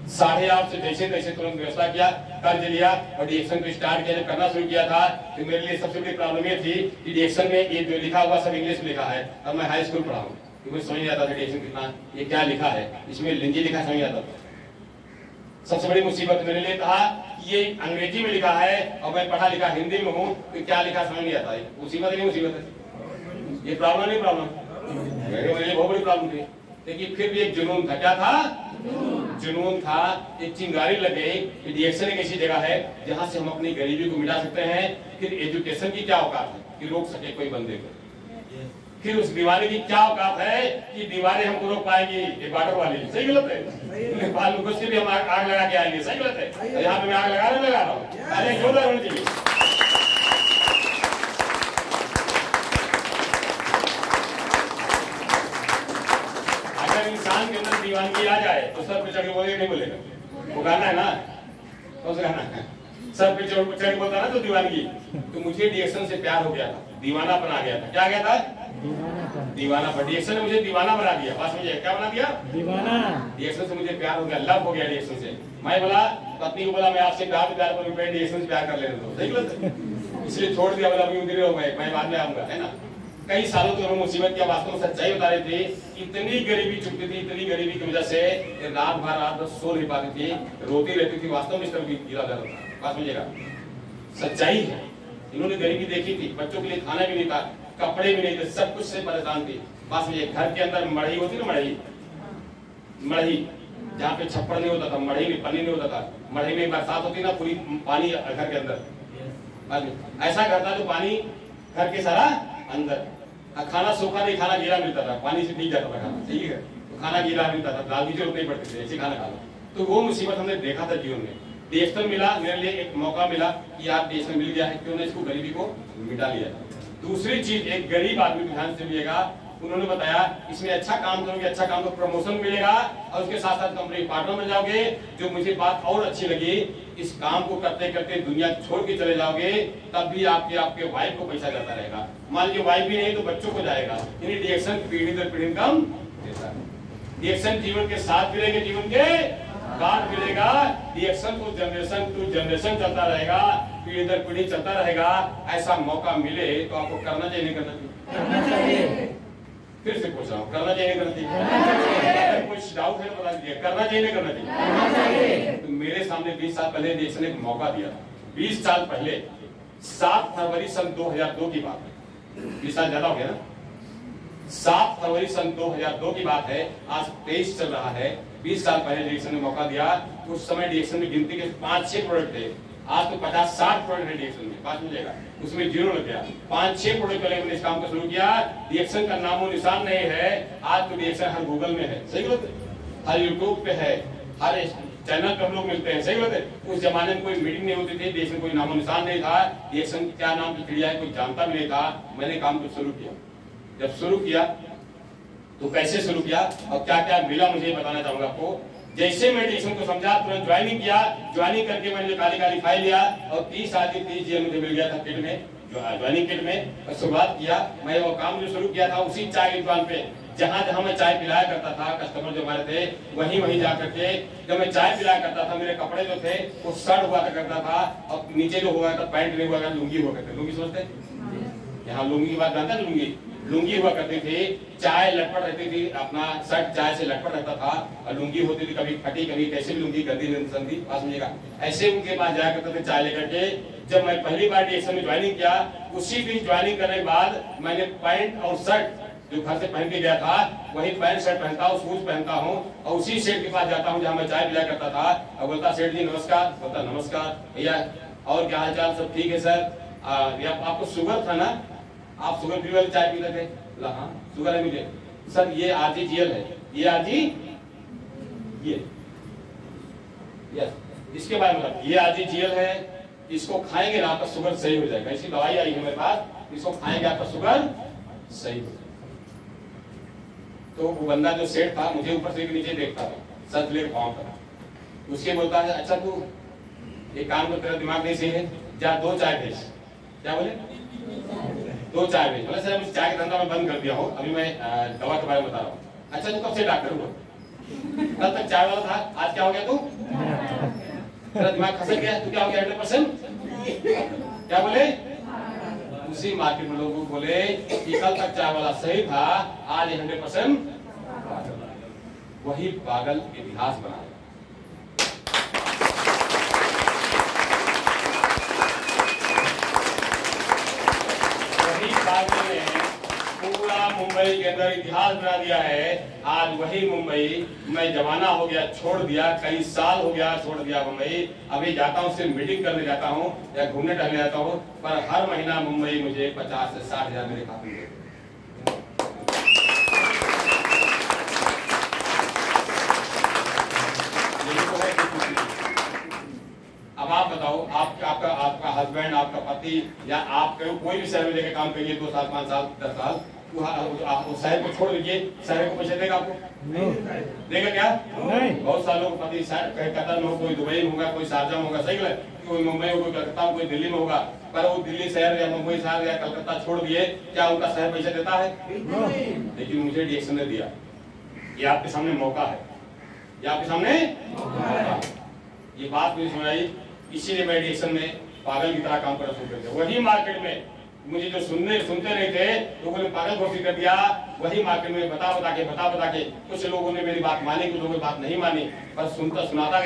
8:30 से जैसे तैसे तुरंत व्यवस्था किया, कर्ज लिया और रिएक्शन को स्टार्ट किया। जब करना शुरू किया था तो मेरे लिए सबसे बड़ी प्रॉब्लम ये थी कि रिएक्शन में ये जो लिखा हुआ सब इंग्लिश में लिखा है। अब मैं हाई स्कूल पढ़ा हूँ, मुझे समझ नहीं आता था रिएक्शन कितना, ये क्या लिखा है, इसमें लिंजी लिखा समझ आता था। सबसे बड़ी मुसीबत मेरे लिए था कि ये अंग्रेजी में लिखा है और मैं पढ़ा लिखा हिंदी में हूँ, तो क्या लिखा समझ नहीं आता। मुसीबत नहीं मुसीबत है, ये प्रॉब्लम नहीं प्रॉब्लम, मेरे लिए बहुत बड़ी प्रॉब्लम थी। लेकिन फिर भी एक जुनून था। क्या था? जुनून था, एक चिंगारी लग गई। रिएक्शन एक ऐसी जगह है जहाँ से हम अपनी गरीबी को मिटा सकते हैं। फिर एजुकेशन की क्या औकात है कि रोक सके कोई बंदे को। फिर उस दीवारे की क्या औकात है कि दीवारें हमको रोक पाएंगी, ये बॉर्डर वाली। सही गलत है? नेपाल में घुस के भी हम आग लगा के आएंगे। सही गलत है? यहाँ पे मैं आग लगा रहा हूँ, अरे जोरदार होनी चाहिए। अगर इंसान के अंदर दीवानगी आ जाए तो सर पे चढ़ के बोलेगा नहीं बोलेगा? वो गाना है ना, कौन सा गाना है? सर पे चढ़ के बोलता ना तो दीवानगी। तो मुझे रिएक्शन से प्यार हो गया था, दीवानापन आ गया था। क्या आ गया था? दीवाना। रिएक्शन ने मुझे दीवाना बना दिया। बात समझिए, क्या बना दिया? दीवाना। रिएक्शन से मुझे प्यार हो गया, लव हो गया रिएक्शन से। मैं बोला पत्नी को बोला मैं आपसे प्यार पर रिएक्शन से प्यार कर लेने दो। सही बात, इसलिए छोड़ दिया। बोला अभी उधर हो, मैं बाद में आऊंगा, है ना। कई सालों तक मुसीबत की वास्तव में सच्चाई बता रही थी। इतनी गरीबी चुपती थी, इतनी गरीबी की वजह से रात भर सो नहीं पाती थी, रोती रहती थी। वास्तव में इस तरह गिरा जाता था। बात समझिएगा, सच्चाई है। इन्होंने गरीबी देखी थी, बच्चों के लिए खाना भी नहीं था, कपड़े भी नहीं थे, सब कुछ से परेशान थी। बस ये घर के अंदर मढ़ई होती ना, मढ़ई जहाँ पे छप्पड़ नहीं होता था, मढ़ई में पानी नहीं होता था। मढ़ई में बरसात होती ना, पूरी पानी घर के अंदर। ऐसा घर था जो पानी घर के सारा अंदर। खाना सूखा नहीं, खाना गीला मिलता था, पानी से भीग जाता था खाना। ठीक है, तो खाना गीला मिलता था, दाल की जरूरत नहीं पड़ती थी, ऐसे खाना खाना। तो वो मुसीबत हमने देखा था जीवन में। डीएक्शन मिला, मेरे लिए एक मौका मिला कि यार डीएक्शन मिल गया है, क्यों नहीं इसको गरीबी को मिटा लिया। दूसरी चीज, एक गरीब आदमी को ध्यान से मिलेगा, उन्होंने बताया इसमें अच्छा काम करोगे, अच्छा काम तो प्रमोशन मिलेगा और उसके साथ साथ कंपनी पार्टनर बन जाओगे। जो मुझे बात और अच्छी लगी, इस काम को करते करते दुनिया छोड़ के चले जाओगे, तब भी आपके वाइफ को पैसा जाता रहेगा। मान लीजिए वाइफ भी नहीं तो बच्चों को जाएगा। यानी डीएक्शन पीढ़ी दर पीढ़ी कम देता है। डीएक्शन जीवन के साथ मिलेंगे, जीवन के बाद मिलेगा। रिएक्शन तो जनरेशन टू जनरेशन चलता रहेगा, पीढ़ी दर पीढ़ी चलता रहेगा। ऐसा मौका मिले तो आपको करना चाहिए, नहीं करना चाहिए? फिर से पूछ रहा हूँ, करना चाहिए, नहीं करना चाहिए? अगर कुछ डाउट है तो बता दीजिए, करना चाहिए, नहीं करना चाहिए? तो मेरे सामने 20 साल पहले रिएक्शन ने एक मौका दिया। 20 साल पहले 7 फरवरी सन 2002 की बात है। 20 साल ज्यादा हो गया ना। 7 फरवरी सन 2002 की बात है, आज 23 चल रहा है। 20 साल पहले डीएक्शन ने मौका दिया। उस समय डीएक्शन में गिनती के 5-6 प्रोडक्ट थे, आज तो 50-60 प्रोडक्ट है डीएक्शन में। बात मिलेगा, उसमें जीरो लग गया। 5-6 प्रोडक्ट पहले मैंने इस काम को शुरू किया। डीएक्शन का नामो निशान नहीं है। आज तो डीएक्शन हर गूगल में है। सही बात है, हर यूट्यूब पे है, हर चैनल पे हम लोग मिलते हैं। सही बात है। उस जमाने में कोई मीटिंग नहीं होती थी, डीएक्शन कोई नामो निशान नहीं था। डीएक्शन क्या नाम की चिड़िया है कोई जानता भी नहीं था। मैंने काम को शुरू किया। जब शुरू किया तो कैसे शुरू किया और क्या क्या मिला मुझे बताना चाहूंगा आपको। जैसे मैं डिक्शन को समझा तुरंत ज्वाइनिंग किया। ज्वाइनिंग करके मैंने काली काली फाइल लिया और 30 आदमी 30 जी मुझे मिल गया था किट में, ज्वाइनिंग किट में। और शुरुआत किया मैं वो काम जो शुरू किया था उसी चाय की दुकान पे, जहाँ जहाँ मैं चाय पिलाया करता था, कस्टमर जो हमारे थे वहीं जा करके जब मैं चाय पिलाया करता था, मेरे कपड़े जो थे वो शर्ट हुआ करता था और नीचे जो हुआ था पैंट नहीं हुआ करता, लुंगी हुआ करता। लुंगी समझते यहाँ लुंगी की बात जानता है? लुंगी हुआ करती थी, चाय लटपट रहती थी, अपना शर्ट चाय से लटपट रहता था और लुंगी होती थी कभी फटी कभी कैसे भी लुंगी गंदी संदी पास समझिएगा। ऐसे उनके पास जाया करते थे चाय लेकर के। जब मैं पहली बार डीएक्शन में ज्वाइनिंग किया, उसी दिन ज्वाइनिंग करने के बाद मैंने पैंट और शर्ट जो घर से पहन के गया था वही पैंट शर्ट पहनता हूँ, शूज पहनता हूँ और उसी सेठ के पास जाता हूँ जहाँ मैं चाय पिलाया करता था और बोलता सेठ जी नमस्कार, बोलता नमस्कार भैया और क्या हाल चाल, सब ठीक है सर। आपको शुगर था ना, आप शुगर फ्री वाली चाय पीते थे? हाँ शुगर है मुझे सर, ये आरजीजीएल है, ये आरजी ये यस इसके बारे में ये आरजीजीएल है, इसको खाएंगे ना आपका शुगर सही हो जाएगा। ऐसी दवाई आई है मेरे पास, इसको खाएंगे आपका शुगर सही हो जाएगा। तो वो बंदा जो सेठ था मुझे ऊपर से नीचे देखता था, सच लेकर पाँव पर। उसके बोलता है अच्छा तू एक काम कर, तेरा दिमाग नहीं सही है, जा 2 चाय भेज। क्या बोले? 2 चाय भेज। बोले सर चाय का धंधा मैं बंद कर दिया हूँ, अभी मैं दवा के बारे में बता रहा हूँ। अच्छा तू कब से डॉक्टर हुआ? कल तक चाय वाला था, आज क्या हो गया तू? तेरा दिमाग खसक गया, तू क्या हो गया 100%? क्या बोले? उसी मार्केट में लोगों को बोले कि कल तक चाय वाला सही था, आज 100% वही पागल इतिहास बना। वही पागल ने पूरा मुंबई के अंदर इतिहास बना दिया है। आज वही मुंबई मैं जमाना हो गया, छोड़ दिया, कई साल हो गया छोड़ दिया मुंबई। अभी जाता हूँ सिर्फ मीटिंग करने जाता हूँ या घूमने टहलने जाता हूँ, पर हर महीना मुंबई मुझे 50 से 60 हजार मेरे खाते में। अब आप बताओ, आपका हस्बैंड, आपका पति या आप कोई भी शहर में लेके काम करिए 2 साल 5 साल 10 साल, आप उस शहर को छोड़ दीजिए, शहर को पैसे देगा आपको? देगा क्या? नहीं। बहुत सालों को पति कतर में हो, कोई दुबई में होगा, कोई शारजा में होगा, सही है, कोई मुंबई में, कोई कलकत्ता में, कोई दिल्ली में होगा, पर वो दिल्ली शहर या मुंबई शहर या कलकत्ता छोड़ दिए, क्या उनका शहर पैसे देता है? लेकिन मुझे डीएक्शन ने दिया। ये आपके सामने मौका है, ये आपके सामने ये बात मुझे सुनाई, इसीलिए मैं डीएक्शन में पागल की तरह काम करना शुरू कर दिया। वही मार्केट में मुझे जो सुनते नहीं थे लोगों ने पागल घोषित कर दिया। वही मार्केट में बता के कुछ लोगों ने मेरी बात मानी, कुछ लोगों ने बात नहीं मानी, पर सुनाता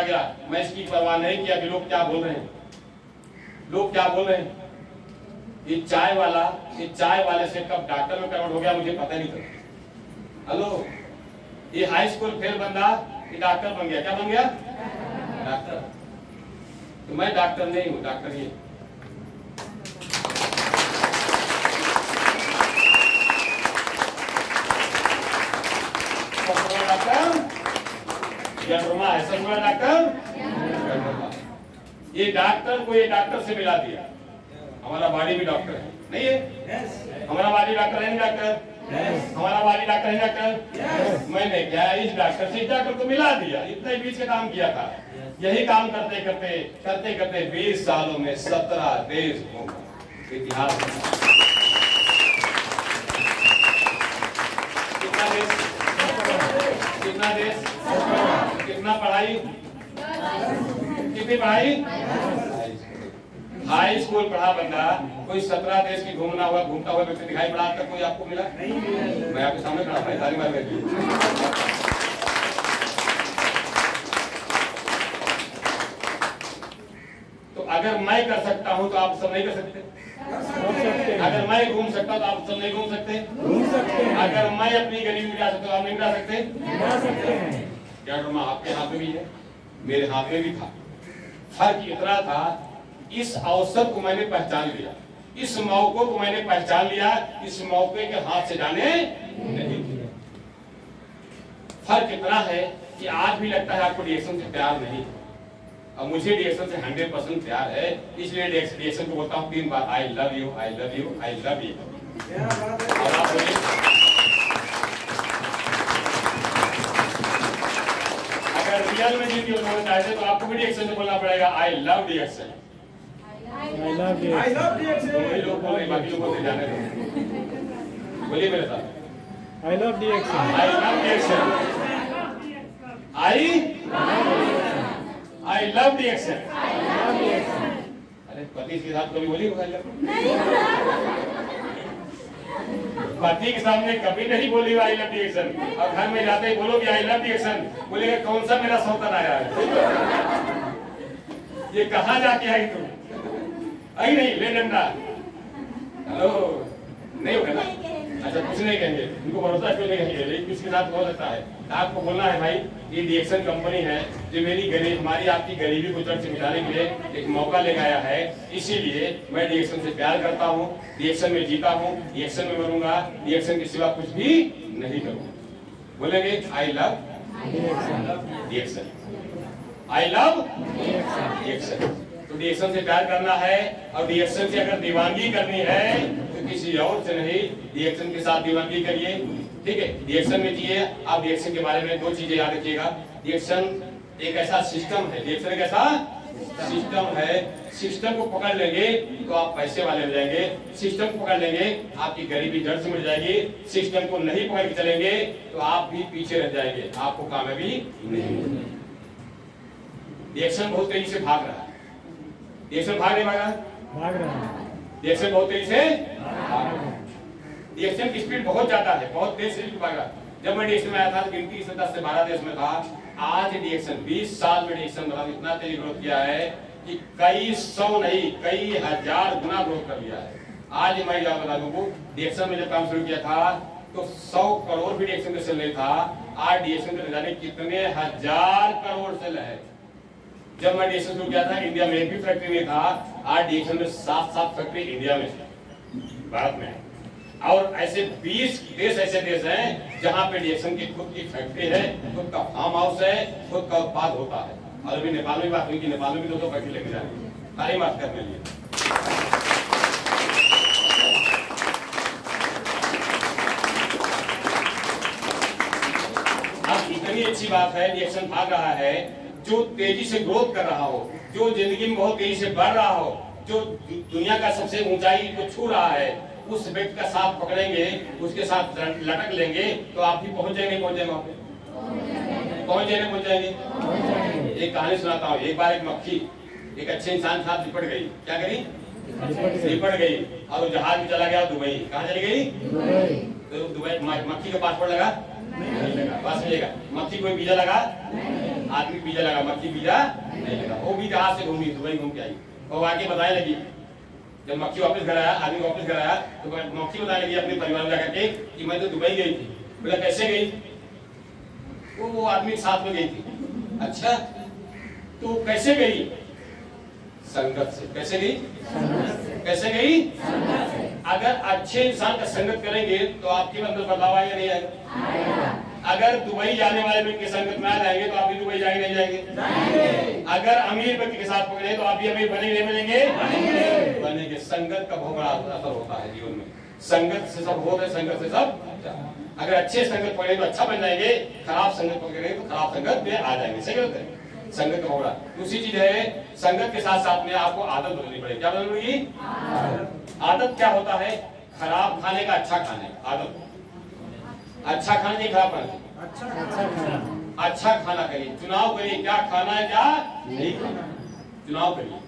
गया। मैं इसकी परवाह नहीं किया कि लोग क्या बोल रहे हैं, लोग क्या बोल रहे हैं। ये चाय वाले से कब डॉक्टर में कन्वर्ट हो गया मुझे पता नहीं था। हेलो, ये हाई स्कूल फेल बंदा ये डॉक्टर बन गया। क्या बन गया? डॉक्टर। तो मैं डॉक्टर नहीं हूँ, डॉक्टर ये। डॉक्टर ये डॉक्टर से मिला दिया। हमारा बॉडी भी डॉक्टर है नहीं है? हमारा बॉडी डॉक्टर है नहीं डॉक्टर? हमारा बॉडी डॉक्टर है डॉक्टर? मैंने क्या इस डॉक्टर से इस डॉक्टर को मिला दिया, इतना बीच का काम किया था। यही काम करते करते 20 सालों में 17 देश घूमा। इतिहास कितना देश, कितना पढ़ाई, कितनी पढ़ाई? हाई स्कूल पढ़ा बंदा, कोई 17 देश की घूमता हुआ व्यक्ति दिखाई पड़ा तक कोई आपको मिला? मैं आपके सामने खड़ा था, ताली मार रही। तो अगर मैं कर सकता हूं तो आप सब नहीं कर सकते? अगर मैं घूम सकता तो आप सब नहीं घूम सकते? अगर मैं अपनी गरीबी मिटा सकता तो आप नहीं मिटा सकते? क्या आपके हाथ में भी है, मेरे हाथ में भी था। फर्क इतना था, इस अवसर को मैंने पहचान लिया, इस मौके को मैंने पहचान लिया, इस मौके के हाथ से जाने नहीं दिया। फर्क इतना है कि आज भी लगता है आपको डीएक्शन से प्यार नहीं। अब मुझे डीएक्शन से 100% प्यार है, इसलिए डीएक्शन को बोलता हूँ 3 बार, I love you, I love you, I love you. और आप बोलिए रियल में जिंदगी बताना चाहते तो आपको भी रिएक्शन से बोलना पड़ेगा आई love reaction. I love you. I love DXN. वही लोग बोल रहे, बाकी लोगों से जाने दो। बोलिए मेरे साथ। I love DXN. I love reaction. I love reaction. अरे पति के साथ कभी बोली होगा पति के सामने कभी नहीं बोली आई लव रिएक्शन, और घर में जाते ही बोलो कि आई लव रिएक्शन, बोलेगा कौन सा मेरा सौतन आया है, ये कहाँ जाके आई तुम, आई नहीं ले डंडा, हेलो नहीं होगा ना। अच्छा कुछ नहीं कहेंगे, उनको भरोसा क्यों नहीं कहेंगे, लेकिन किसके साथ हो सकता है। आपको बोलना है भाई ये रिएक्शन कंपनी है जो मेरी गरीब हमारी आपकी गरीबी को जड़ से मिटाने के लिए एक मौका लेकर आया है, इसीलिए मैं रिएक्शन से प्यार करता हूँ, रिएक्शन में जीता हूँ, रिएक्शन में मरूंगा, रिएक्शन के सिवा कुछ भी नहीं करूँगा। बोलेंगे आई love reaction, I love reaction. तो रिएक्शन से प्यार करना है, और रिएक्शन से अगर दीवानगी करनी है तो किसी और से नहीं, रिएक्शन के साथ दीवानगी करिए, ठीक है। रिएक्शन में जिए आप। रिएक्शन के बारे में दो चीजें याद रखिएगा। रिएक्शन एक ऐसा सिस्टम है, रिएक्शन एक ऐसा सिस्टम है, सिस्टम को पकड़ लेंगे तो आप पैसे वाले हो जाएंगे, सिस्टम को पकड़ लेंगे आपकी गरीबी जड़ से मिट जाएगी, सिस्टम को नहीं पकड़ के चलेंगे तो आप भी पीछे रह जाएंगे, आपको कामयाबी नहीं मिलेगी। रिएक्शन बहुत तेजी से भाग रहा है, रिएक्शन भाग नहीं भाग रहा है, रिएक्शन बहुत तेजी से भाग रहा है, रिएक्शन की स्पीड बहुत ज्यादा है, बहुत तेज से भाग रहा है। जब मैं रिएक्शन में आया था गिनती 10 से 12 देश में था, आज रिएक्शन 20 साल में रिएक्शन मतलब इतना तेज ग्रोथ किया है कि कई सौ नहीं कई हजार गुना ग्रोथ कर लिया है। आज मैं क्या बता दूं, रिएक्शन में जब काम शुरू किया था तो 100 करोड़ भी रिएक्शन का सेल नहीं था, आज रिएक्शन के जाने कितने हजार करोड़ सेल है। जब मैं रिएक्शन शुरू किया था इंडिया में एक भी फैक्ट्री नहीं था, आज रिएक्शन में 7 फैक्ट्री इंडिया में भारत में है, और ऐसे 20 देश ऐसे देश हैं जहां पे रिएक्शन की खुद की फैक्ट्री है, खुद का फार्म हाउस है, खुद का उत्पाद होता है। और अभी नेपाल में बात हुई कि नेपाल में भी 2 फैक्ट्री लेके जाएंगे सारी बात करने लिए। अब इतनी अच्छी बात है, रिएक्शन भाग रहा है, जो तेजी से ग्रोथ कर रहा हो, जो जिंदगी में बहुत तेजी से बढ़ रहा हो, जो दुनिया का सबसे ऊंचाई को छू रहा है, उस व्यक्ति का साथ पकड़ेंगे, उसके साथ लटक लेंगे तो आप भी पहुंच जाएंगे, पहुंच जाएंगे। एक कहानी सुनाता हूँ। एक बार एक मक्खी एक अच्छे इंसान के साथ लिपट गई। क्या करी? लिपट गई, और जहाज में चला गया दुबई। कहाँ चली गई? तो दुबई। मक्खी का पासपोर्ट लगा? नहीं लगा। पास मिलेगा? मक्खी कोई वीजा लगा? आदमी वीजा लगा, मक्खी वीजा नहीं लगा। वो भी जहाज से घूमी, दुबई घूम के आई, और आगे बताने लगी। जब मक्खी वापस घर आया, आदमी वापस घर आया, तो मक्खी बताने लगी अपने परिवार में जाकर के कि मैं तो दुबई गई थी। बोला कैसे गई? वो आदमी के साथ में गई थी। अच्छा, तो कैसे गई? संगत से। कैसे गई? कैसे गई? अगर अच्छे इंसान का संगत करेंगे तो आपके अंदर बदलाव आएगा नहीं आएगा? अगर दुबई जाने वाले व्यक्ति के संगत में आ जाएंगे तो आप भी दुबई जाएंगे नहीं जाएंगे? अगर अमीर व्यक्ति के साथ पकड़े तो आप भी अमीर बनेंगे बनेंगे? बनेंगे। संगत का बहुत बड़ा असर होता है जीवन में। संगत से सब होता है, संगत से सब। अगर अच्छे संगत पकड़े तो अच्छा बन जाएंगे, खराब संगत पकड़े तो खराब संगत में आ जाएंगे। सही होता है संगत का होगा। दूसरी चीज है, संगत के साथ साथ में आपको आदत बदलनी पड़ेगी। क्या बदलनी? आदत क्या होता है? खराब खाने का अच्छा खाने आदत। अच्छा खाना नहीं, खराब खाना। अच्छा खाना करिए, चुनाव करिए, क्या खाना है क्या नहीं खाना। चुनाव करिए,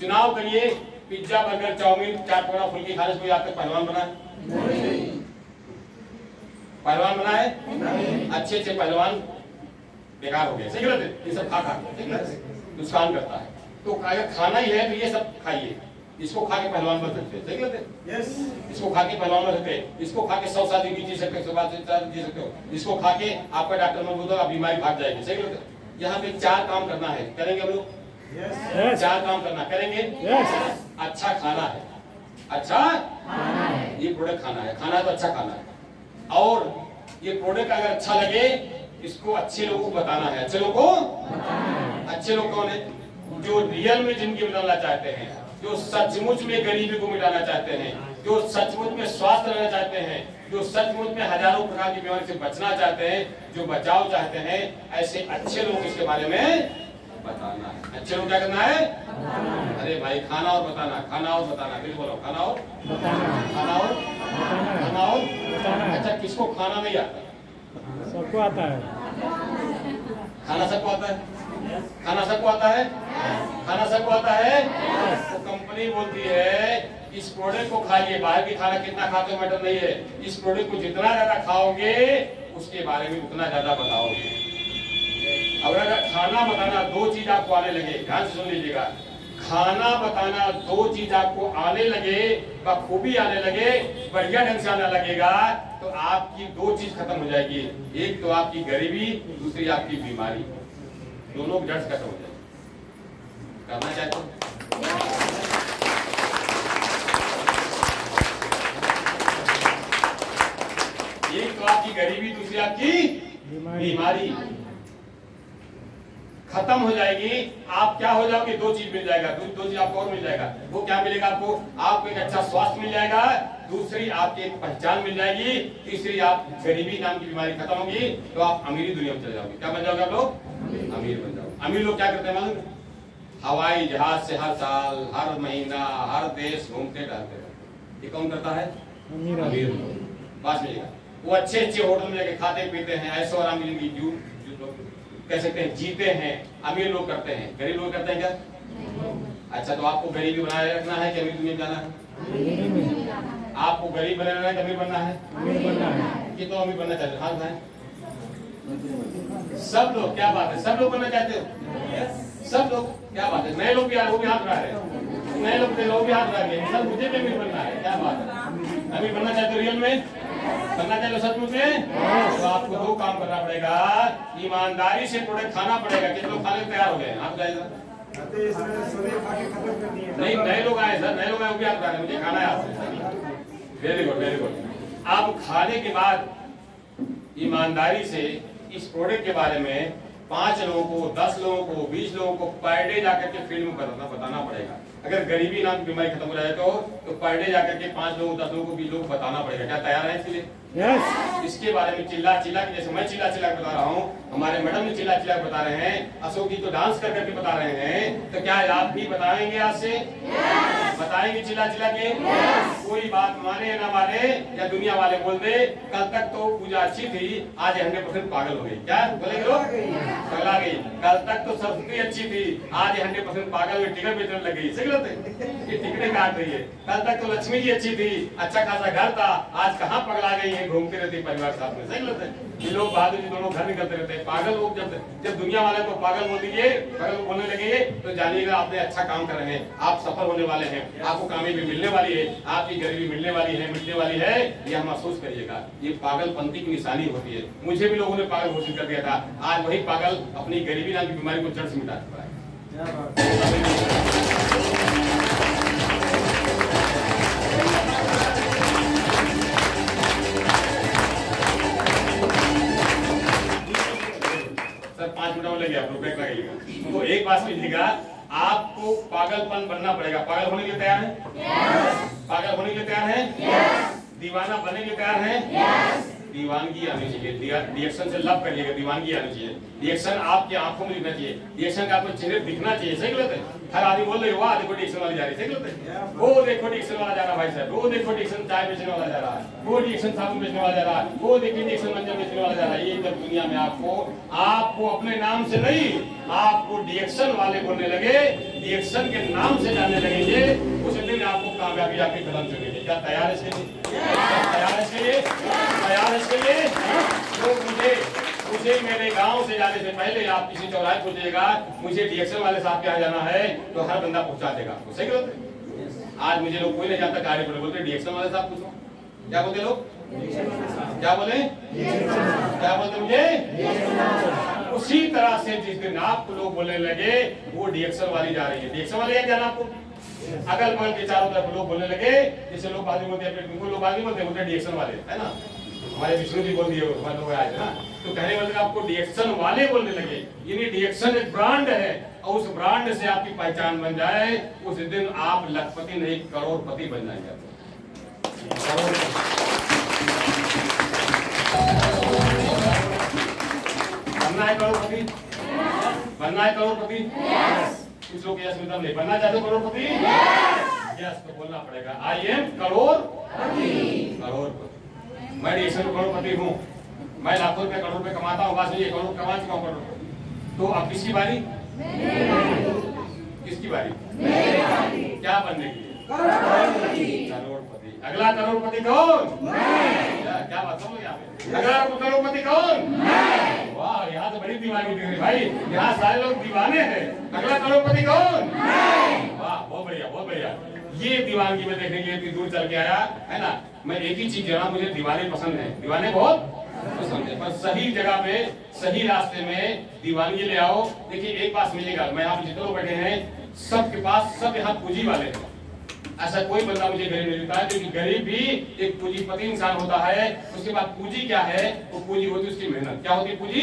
चुनाव करिए। पिज्जा बर्गर चाउमीन चाट पकौड़ा फुल्की खाने से कोई आप तक पहलवान बना है? पहलवान बना है? अच्छे अच्छे पहलवान बेकार हो गए। सही गलत है? ये सब खा नुकसान करता है। तो अगर खाना ही है तो ये सब खाइए। इसको खा के पहलवान बन सकते हैं। सही गलत है? इसको खा के पहलवान बन सकते हैं। इसको खा के 100 साल जी सकते, 100 साल जी सकते हो। इसको खा के आपका डॉक्टर मन बोलता है बीमारी भाग जाएगी। सही गलत है? यहाँ पे 4 काम करना है, करेंगे हम लोग? 4 काम करना करेंगे। अच्छा खाना है, अच्छा ये प्रोडक्ट खाना है, खाना है तो अच्छा खाना है। और ये प्रोडक्ट अगर अच्छा लगे, इसको अच्छे लोगों को बताना है। अच्छे लोगों को, अच्छे लोग कौन है? जो रियल में जिंदगी बदलना चाहते हैं, जो सचमुच में गरीबी को मिटाना चाहते हैं, जो सचमुच में स्वास्थ्य रहना चाहते हैं, जो सचमुच में हजारों प्रकार की बीमारी से बचना चाहते हैं, जो बचाव चाहते हैं, ऐसे अच्छे लोग इसके बारे में बताना है। अच्छे लोग क्या करना है? अरे भाई खाना और बताना, खाना और बताना, फिर बोलो खाना और बताना, खाना और खाना और बताना। अच्छा किसको खाना नहीं आता? सबको आता है। खाना सबको आता है? खाना सबको आता है? खाना सबको आता है? तो कंपनी बोलती है इस प्रोडक्ट को खाइए, बाहर की खाना कितना खाते हो मैटर नहीं है, इस प्रोडक्ट को जितना ज्यादा खाओगे उसके बारे में उतना ज्यादा बताओगे। अगर खाना बताना दो चीज आपको आने लगे, ध्यान से सुन लीजिएगा, खाना बताना दो चीज आपको आने लगे, बखूबी आने लगे, बढ़िया ढंग से आने लगेगा, तो आपकी दो चीज खत्म हो जाएगी। एक तो आपकी गरीबी, दूसरी आपकी बीमारी, दोनों जड़ से खत्म हो जाएगी। करना चाहते हो? एक तो आपकी गरीबी, दूसरी आपकी बीमारी खत्म हो जाएगी। आप क्या हो जाओगे? दो चीज मिल जाएगा, दो चीज आपको और मिल जाएगा। वो क्या मिलेगा आपको? आपको एक अच्छा स्वास्थ्य मिल जाएगा, दूसरी आपकी एक पहचान मिल जाएगी, तीसरी आप गरीबी नाम की बीमारी खत्म होगी, तो आप अमीरी दुनिया में चले जाओगे। क्या बन जाओगे आप लोग? अमीर बन जाओगे। अमीर लोग क्या करते हैं मालूम? हवाई जहाज से हर साल, हर महीना, हर देश घूमते टहलते रहते। ये कौन करता है? अमीर लोग। बात मिलेगा, वो अच्छे अच्छे होटल में जाके खाते पीते हैं, ऐशो आराम की कह सकते हैं जीते हैं, अमीर लोग करते हैं। गरीब लोग करते हैं क्या? अच्छा तो आपको गरीबी बनाए रखना है कि अमीर दुनिया में जाना है? आपको गरीब बने रहना है कि अमीर बनना है? कि तो अमीर बनना चाहते हो? हाँ भाई सब लोग, क्या बात है, सब लोग बनना चाहते हो? सब लोग, क्या बात है। नए लोग भी आ रहे, वो भी हाथ उठा रहे हैं, नए लोग भी हाथ उठा रहे हैं। सर मुझे भी अमीर बनना है, क्या बात है। अमीर बनना चाहते हो? रियल में बनना चाहिए सचमुच में? तो आपको दो काम करना पड़ेगा, ईमानदारी से प्रोडक्ट खाना पड़ेगा। कितने लोग खाने तैयार हो गए? आप जाइए। नहीं नए लोग आए सर, नए लोग आए, वो भी आप खा रहे, मुझे खाना है आपसे। Very good very good. आप खाने के बाद ईमानदारी से इस प्रोडक्ट के बारे में 5 लोगों को, 10 लोगों को, 20 लोगों को पर डे जाकर के फील्ड में बताना पड़ेगा। अगर गरीबी नाम की बीमारी खत्म हो जाए तो पर डे जाकर के 5 लोगों 10 लोगों को 20 लोगों को बताना पड़ेगा। क्या तैयार है इसके लिए? yes. इसके बारे में चिल्ला चिल्ला के, जैसे मैं चिल्ला चिल्ला बता रहा हूँ, हमारे मैडम ने चिल्ला चिल्ला बता रहे हैं, अशोक जी तो डांस कर करके बता रहे हैं, तो क्या आप भी बताएंगे आज से? yes. बताएंगे चिल्ला चिल्ला के? yes. कोई बात माने या ना माने, या दुनिया वाले बोल दे कल तक तो पूजा अच्छी थी, आज 100% पागल हो गई। क्या बोलेंगे लोग? पगला गई। कल तक तो सरस्वती अच्छी थी, आज 100% पागल हुई, टिकट बेचने लग गई। सही गलत है? ये टिकटें काट रही है। कल तक तो लक्ष्मी जी अच्छी थी, अच्छा खासा घर था, आज कहाँ पगला गई है, घूमती रहती परिवार साथ में। सही गलत है? ये लोग बहादुर जी दोनों घर निकलते रहते हैं। पागल लोग जब दुनिया वाले को पागल बोल दीजिए, पागल बोलने लगेंगे, तो जानिएगा आपने अच्छा काम कर रहे हैं, आप सफल होने वाले हैं, आपको कामयाबी मिलने वाली है, आपकी गरीबी मिलने वाली है, मिटने वाली है, यह महसूस करिएगा। ये पागलपंती की निशानी होती है। मुझे भी लोगों ने पागल घोषित कर दिया था, आज वही पागल अपनी गरीबी नाम की बीमारी को जड़ से मिटा चुका है। सर 5 मिनट में लगे, आप लोग ब्रेक लगाइएगा। तो एक बात समझिएगा, आपको पागलपन बनना पड़ेगा। पागल होने के लिए तैयार है? yes. पागल होने के लिए तैयार है? yes. दीवाना बनने के लिए तैयार है? yes. दीवानगी आनी चाहिए, रिएक्शन से लव करिएगा, दीवानगी आनी चाहिए। रिएक्शन आपकी आंखों में दिखना चाहिए, रिएक्शन का आपको चेहरे दिखना चाहिए। सही गलत है? हर आदमी बोल रहे वाह देखो डिक्शन वाली जा रही है। सही गलत है? वो देखो डिक्शन वाला जा रहा है भाई साहब, वो देखो डिक्शन चाय बेचने वाला जा रहा है, वो डिक्शन साबुन बेचने वाला जा रहा है, वो देखिए डिक्शन मंजन बेचने वाला जा रहा है। ये जब दुनिया में आपको अपने नाम से नहीं, आपको डिएक्शन वाले बोलने लगे, डिएक्शन के नाम से जानने लगेंगे, उस दिन आपको कामयाबी आपके कदम चलेगी। क्या तैयार है इसके लिए? तैयार है इसके लिए? तैयार है इसके लिए? तो मुझे मेरे गांव से जाने से पहले आप किसी चौराहे पूछिएगा, मुझे डिएक्शन वाले साहब के यहाँ जाना है, तो हर बंदा पहुंचा देगा आपको। सही गलत है? आज मुझे लोग कोई नहीं जानता, गाड़ी पर बोलते डिएक्शन वाले साहब पूछो। क्या बोलते लोग? क्या बोले? क्या बोलते मुझे? उसी तरह से जिस दिन आपको लोग बोलने लगे वो डिएक्शन वाली जा रही है, डिएक्शन वाले क्या जाना आपको, अगल बगल के चारों तरफ लोग बोलने लगे, जैसे लोग बाजी बोलते हैं, लोग बाजी बोलते हैं, डिएक्शन वाले, है ना? हमारे विष्णु जी बोल दिए, हमारे लोग आए थे ना, तो कहने वाले आपको डिएक्शन वाले बोलने लगे। यानी डिएक्शन एक ब्रांड है, और उस ब्रांड से आपकी पहचान बन जाए, उस दिन आप लखपति नहीं करोड़पति बन जाएंगे। बनना है करोड़पति, बनना है करोड़पति। कुछ लोग यस में दम नहीं, बनना चाहते करोड़पति, यस तो बोलना पड़ेगा आई एम करोड़पति। मैं डिएक्शन में करोड़पति हूँ, मैं लाखों रुपए करोड़ रुपए कमाता हूँ, बात ये करोड़ कमा चुका हूँ करोड़। तो अब किसकी बारी? किसकी बारी? क्या बनने की? करोड़पति। अगला करोड़पति कौन? क्या बात समझ यहाँ पे? अगला करोड़पति कौन? वाह, यहाँ तो बड़ी दीवानी दिख रही भाई, यहाँ सारे लोग दीवाने हैं। अगला करोड़पति कौन? वाह, बहुत बढ़िया, बहुत बढ़िया। ये दीवानगी में देखने के लिए इतनी दूर चल के आया है ना। मैं एक ही चीज जाना, मुझे दीवाने पसंद है, दीवाने बहुत पसंद है, पर सही जगह पे सही रास्ते में दीवानगी ले आओ। देखिए एक बात समझिएगा, मैं यहाँ जितने लोग बैठे हैं सबके पास, सब यहाँ पूंजी वाले हैं। ऐसा कोई बंदा मुझे गरीब नहीं मिलता है, क्योंकि गरीब भी एक पूंजीपति इंसान होता है। उसके बाद पूंजी क्या है? वो पूंजी होती है उसकी मेहनत। क्या होती है पूंजी?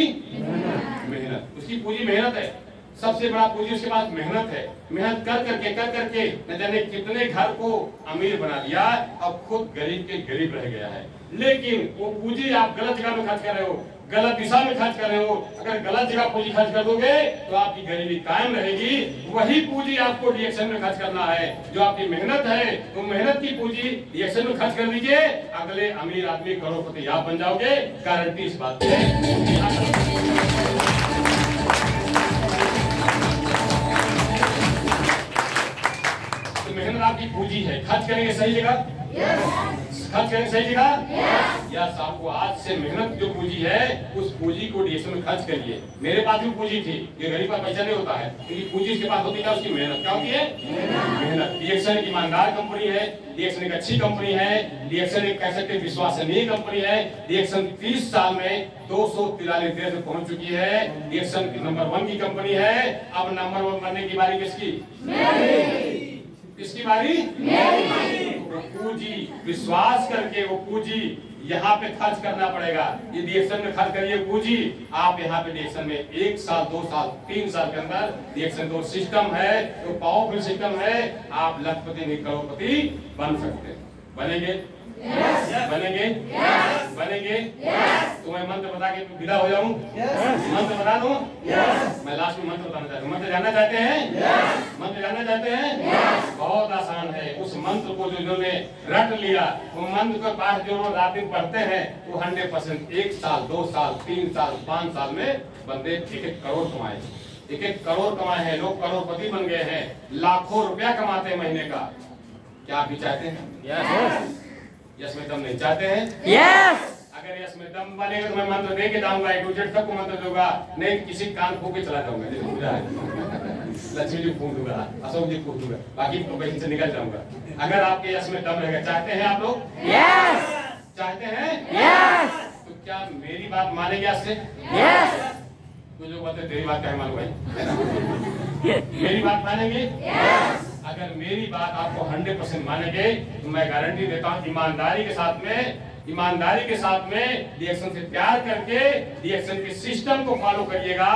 मेहनत। उसकी पूंजी मेहनत है, सबसे बड़ा पूंजी उसके पास मेहनत है। मेहनत कर करके न जाने कितने घर को अमीर बना दिया, अब खुद गरीब के गरीब रह गया है। लेकिन वो पूंजी आप गलत जगह में खर्च कर रहे हो, गलत दिशा में खर्च कर रहे हो। अगर गलत जगह पूंजी खर्च कर दोगे तो आपकी गरीबी कायम रहेगी। वही पूंजी आपको डिएक्शन में खर्च करना है, जो आपकी मेहनत है। तो मेहनत की पूंजी डिएक्शन में खर्च कर दीजिए, अगले अमीर आदमी करोड़पति आप बन जाओगे, गारंटी इस बात की है। मेहनत आपकी पूंजी है, खर्च करेंगे सही जगह, खर्च करेंगे सही जगह। यस, आपको आज से मेहनत जो पूंजी है उस पूंजी को डिएक्शन में खर्च करिए। मेरे पास भी पूंजी थी, ये गरीब का पैसा नहीं होता है, क्योंकि पूंजी इसके पास होती है उसकी मेहनत। क्या होती है? मेहनत। डिएक्शन एक ईमानदार कंपनी है, डिएक्शन एक अच्छी कंपनी है, डिएक्शन एक कह सकते हैं विश्वसनीय कंपनी है। डिएक्शन 30 साल में 243 देश में पहुंच चुकी है। डिएक्शन नंबर 1 की कंपनी है। अब नंबर 1 बनने की बारी किसकी? किसकी बारी? पूंजी, विश्वास करके वो पूंजी यहाँ पे खर्च करना पड़ेगा। ये डिएक्शन में खर्च करिए पूंजी। आप यहाँ पे डिएक्शन में 1 साल 2 साल 3 साल के अंदर डिएक्शन तो सिस्टम है, तो पावरफुल सिस्टम है, आप लखपति नहीं करोड़पति बन सकते हैं। बनेंगे? बनेंगे? बनेंगे? तो मैं मंत्र बता के विदा हो जाऊं? मंत्र बता दूं? मैं लास्ट में मंत्र बताना चाहता हूँ। मंत्र जानना चाहते हैं? मंत्र जानना चाहते हैं? बहुत आसान है। उस मंत्र को जो जिन्होंने रट लिया, वो मंत्र के पास जो लोग रात दिन पढ़ते हैं, वो 100% 1 साल 2 साल 3 साल 5 साल में बंदे 1-1 करोड़ कमाए, 1-1 करोड़ कमाए हैं। लोग करोड़पति बन गए हैं, लाखों रुपया कमाते हैं महीने का। क्या आप भी चाहते हैं? यस में दम नहीं चाहते हैं? यस। अगर यस में दम बनेगा तो मैं मंत्र दे के जाऊंगा, एक दूसरे सबको मंत्र दूंगा, नहीं किसी कान फूक के चला जाऊंगा। लक्ष्मी जी फूक दूंगा, अशोक जी फूक दूंगा, बाकी प्रोफेशन से निकल जाऊंगा। अगर आपके यस में दम रहेगा, चाहते हैं आप लोग? यस। चाहते हैं? यस। तो क्या मेरी बात मानेंगे आज से? यस। कुछ लोग बोलते तेरी बात क्या मालूम है, मेरी बात मानेंगे? यस। अगर मेरी बात आपको 100% मानेंगे तो मैं गारंटी देता हूँ ईमानदारी के साथ में डिएक्शन से प्यार करके डिएक्शन के सिस्टम को फॉलो करिएगा।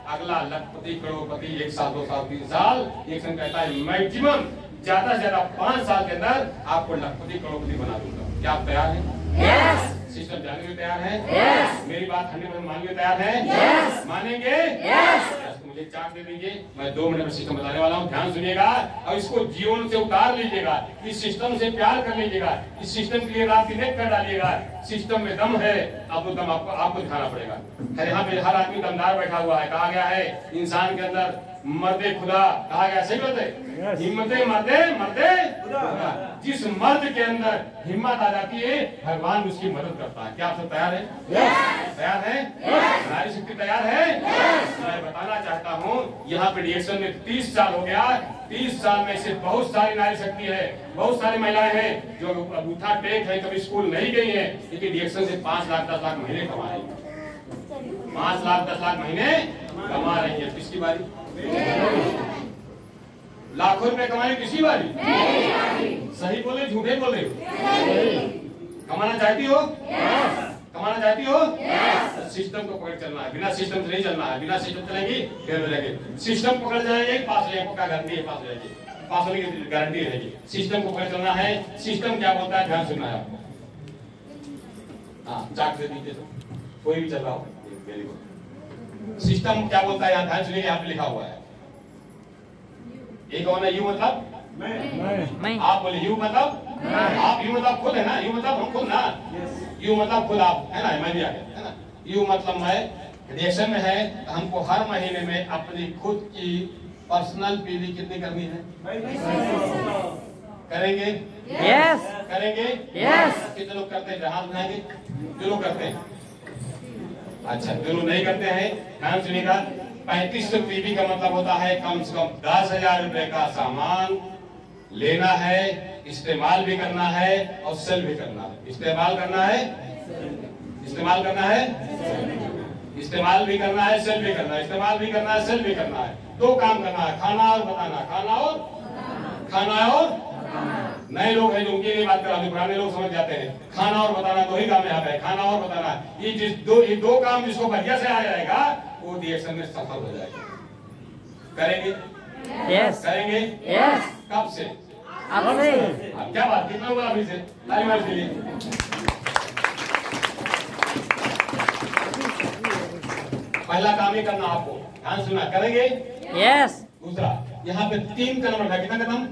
अगला लखपति करोड़पति 1 साल 2 साल 3 साल डिएक्शन कहता है मैक्सिमम ज्यादा से ज्यादा 5 साल के अंदर आपको लखपति करोड़पति बना दूंगा। क्या आप तैयार हैं? यस। सिस्टम जानने के तैयार हैं? यस। मेरी बात 100% मानने के तैयार हैं? यस। मानेंगे? यस। मुझे चार्ट दे दीजिए, मैं 2 मिनट में सिस्टम बताने वाला हूँ, ध्यान सुनिएगा और इसको जीवन से उतार लीजिएगा। इस सिस्टम से प्यार कर लीजिएगा, इस सिस्टम के लिए रात दिन कर डालिएगा। सिस्टम में दम है, अब वो दम आपको दिखाना पड़ेगा। यहाँ पे हर आदमी दमदार बैठा हुआ है। कहा गया है इंसान के अंदर मर्दे खुदा कहा गया, सही बात है। हिम्मते मर्दे खुदा। जिस मर्द के अंदर हिम्मत आ जाती है, भगवान उसकी मदद करता है। क्या आप सब तैयार हैं? तैयार हैं? नारी शक्ति तैयार है? मैं बताना चाहता हूँ, यहाँ पे डिएक्शन में 30 साल हो गया। 30 साल में से बहुत सारी नारी शक्ति है, बहुत सारी महिलाएं हैं जो बूथा टेक है, कभी स्कूल नहीं गई है, लेकिन डिएक्शन से 5 लाख 10 लाख महीने कमा रही है। 5 लाख 10 लाख महीने कमा रही है। किसकी बारी? लाखों रुपए कमाने किसी बारी? सही बोले झूठे बोले? कमाना चाहती हो? कमाना चाहती हो? सिस्टम को पकड़ चलना है, बिना सिस्टम से नहीं चलना है। बिना सिस्टम चलेंगी फेल हो जाएगी। सिस्टम पकड़ जाएगी, पास हो जाएगी, गारंटी है पास हो जाएगी, पास होने की गारंटी रहेगी। सिस्टम को पकड़ चलना है। सिस्टम क्या बोलता है ध्यान सुनना है आपको। हाँ चार्ट दे दीजिए, तो कोई भी चल रहा हो। Very good. सिस्टम क्या बोलता है यहाँ ध्यान सुनिए, यहाँ पे लिखा हुआ है। एक कौन है? यू मतलब मैं आप बोले यू मतलब आप, यू मतलब खुद है ना, यू मतलब हम खुद ना, यू मतलब खुद आप है ना, मैं भी आ गया है ना। यू मतलब मैं रिएक्शन में है, हमको हर महीने में अपनी खुद की पर्सनल पीवी कितनी करनी है? करेंगे? यस करेंगे? यस। कितने लोग करते हैं? हाथ उठाएंगे जो लोग करते हैं। अच्छा, जो लोग नहीं करते हैं ध्यान सुनिएगा। 3500 पीवी का मतलब होता है कम से कम 10,000 रुपए का सामान लेना है, इस्तेमाल भी करना है और सेल भी करना है। इस्तेमाल करना है, इस्तेमाल करना है, इस्तेमाल भी करना है, सेल भी करना है, इस्तेमाल भी करना है, सेल भी करना है। दो काम करना है, खाना और बताना, खाना और नए लोग हैं जो उनके लिए बात कर रहा हूं, पुराने लोग समझ जाते हैं। खाना और बताना दो ही काम यहाँ पे है, खाना और बताना। ये दो काम जिसको बढ़िया से आ जाएगा वो रिएक्शन में सफल हो जाएगा। करेंगे? यस करेंगे? यस। कब से? अब से। अब क्या बात, कितना बोला अभी से? ताली मार के लिए। पहला काम ही करना आपको, ध्यान सुना, करेंगे? यस। दूसरा, यहाँ पे 3 कदम रखना। कितना कदम?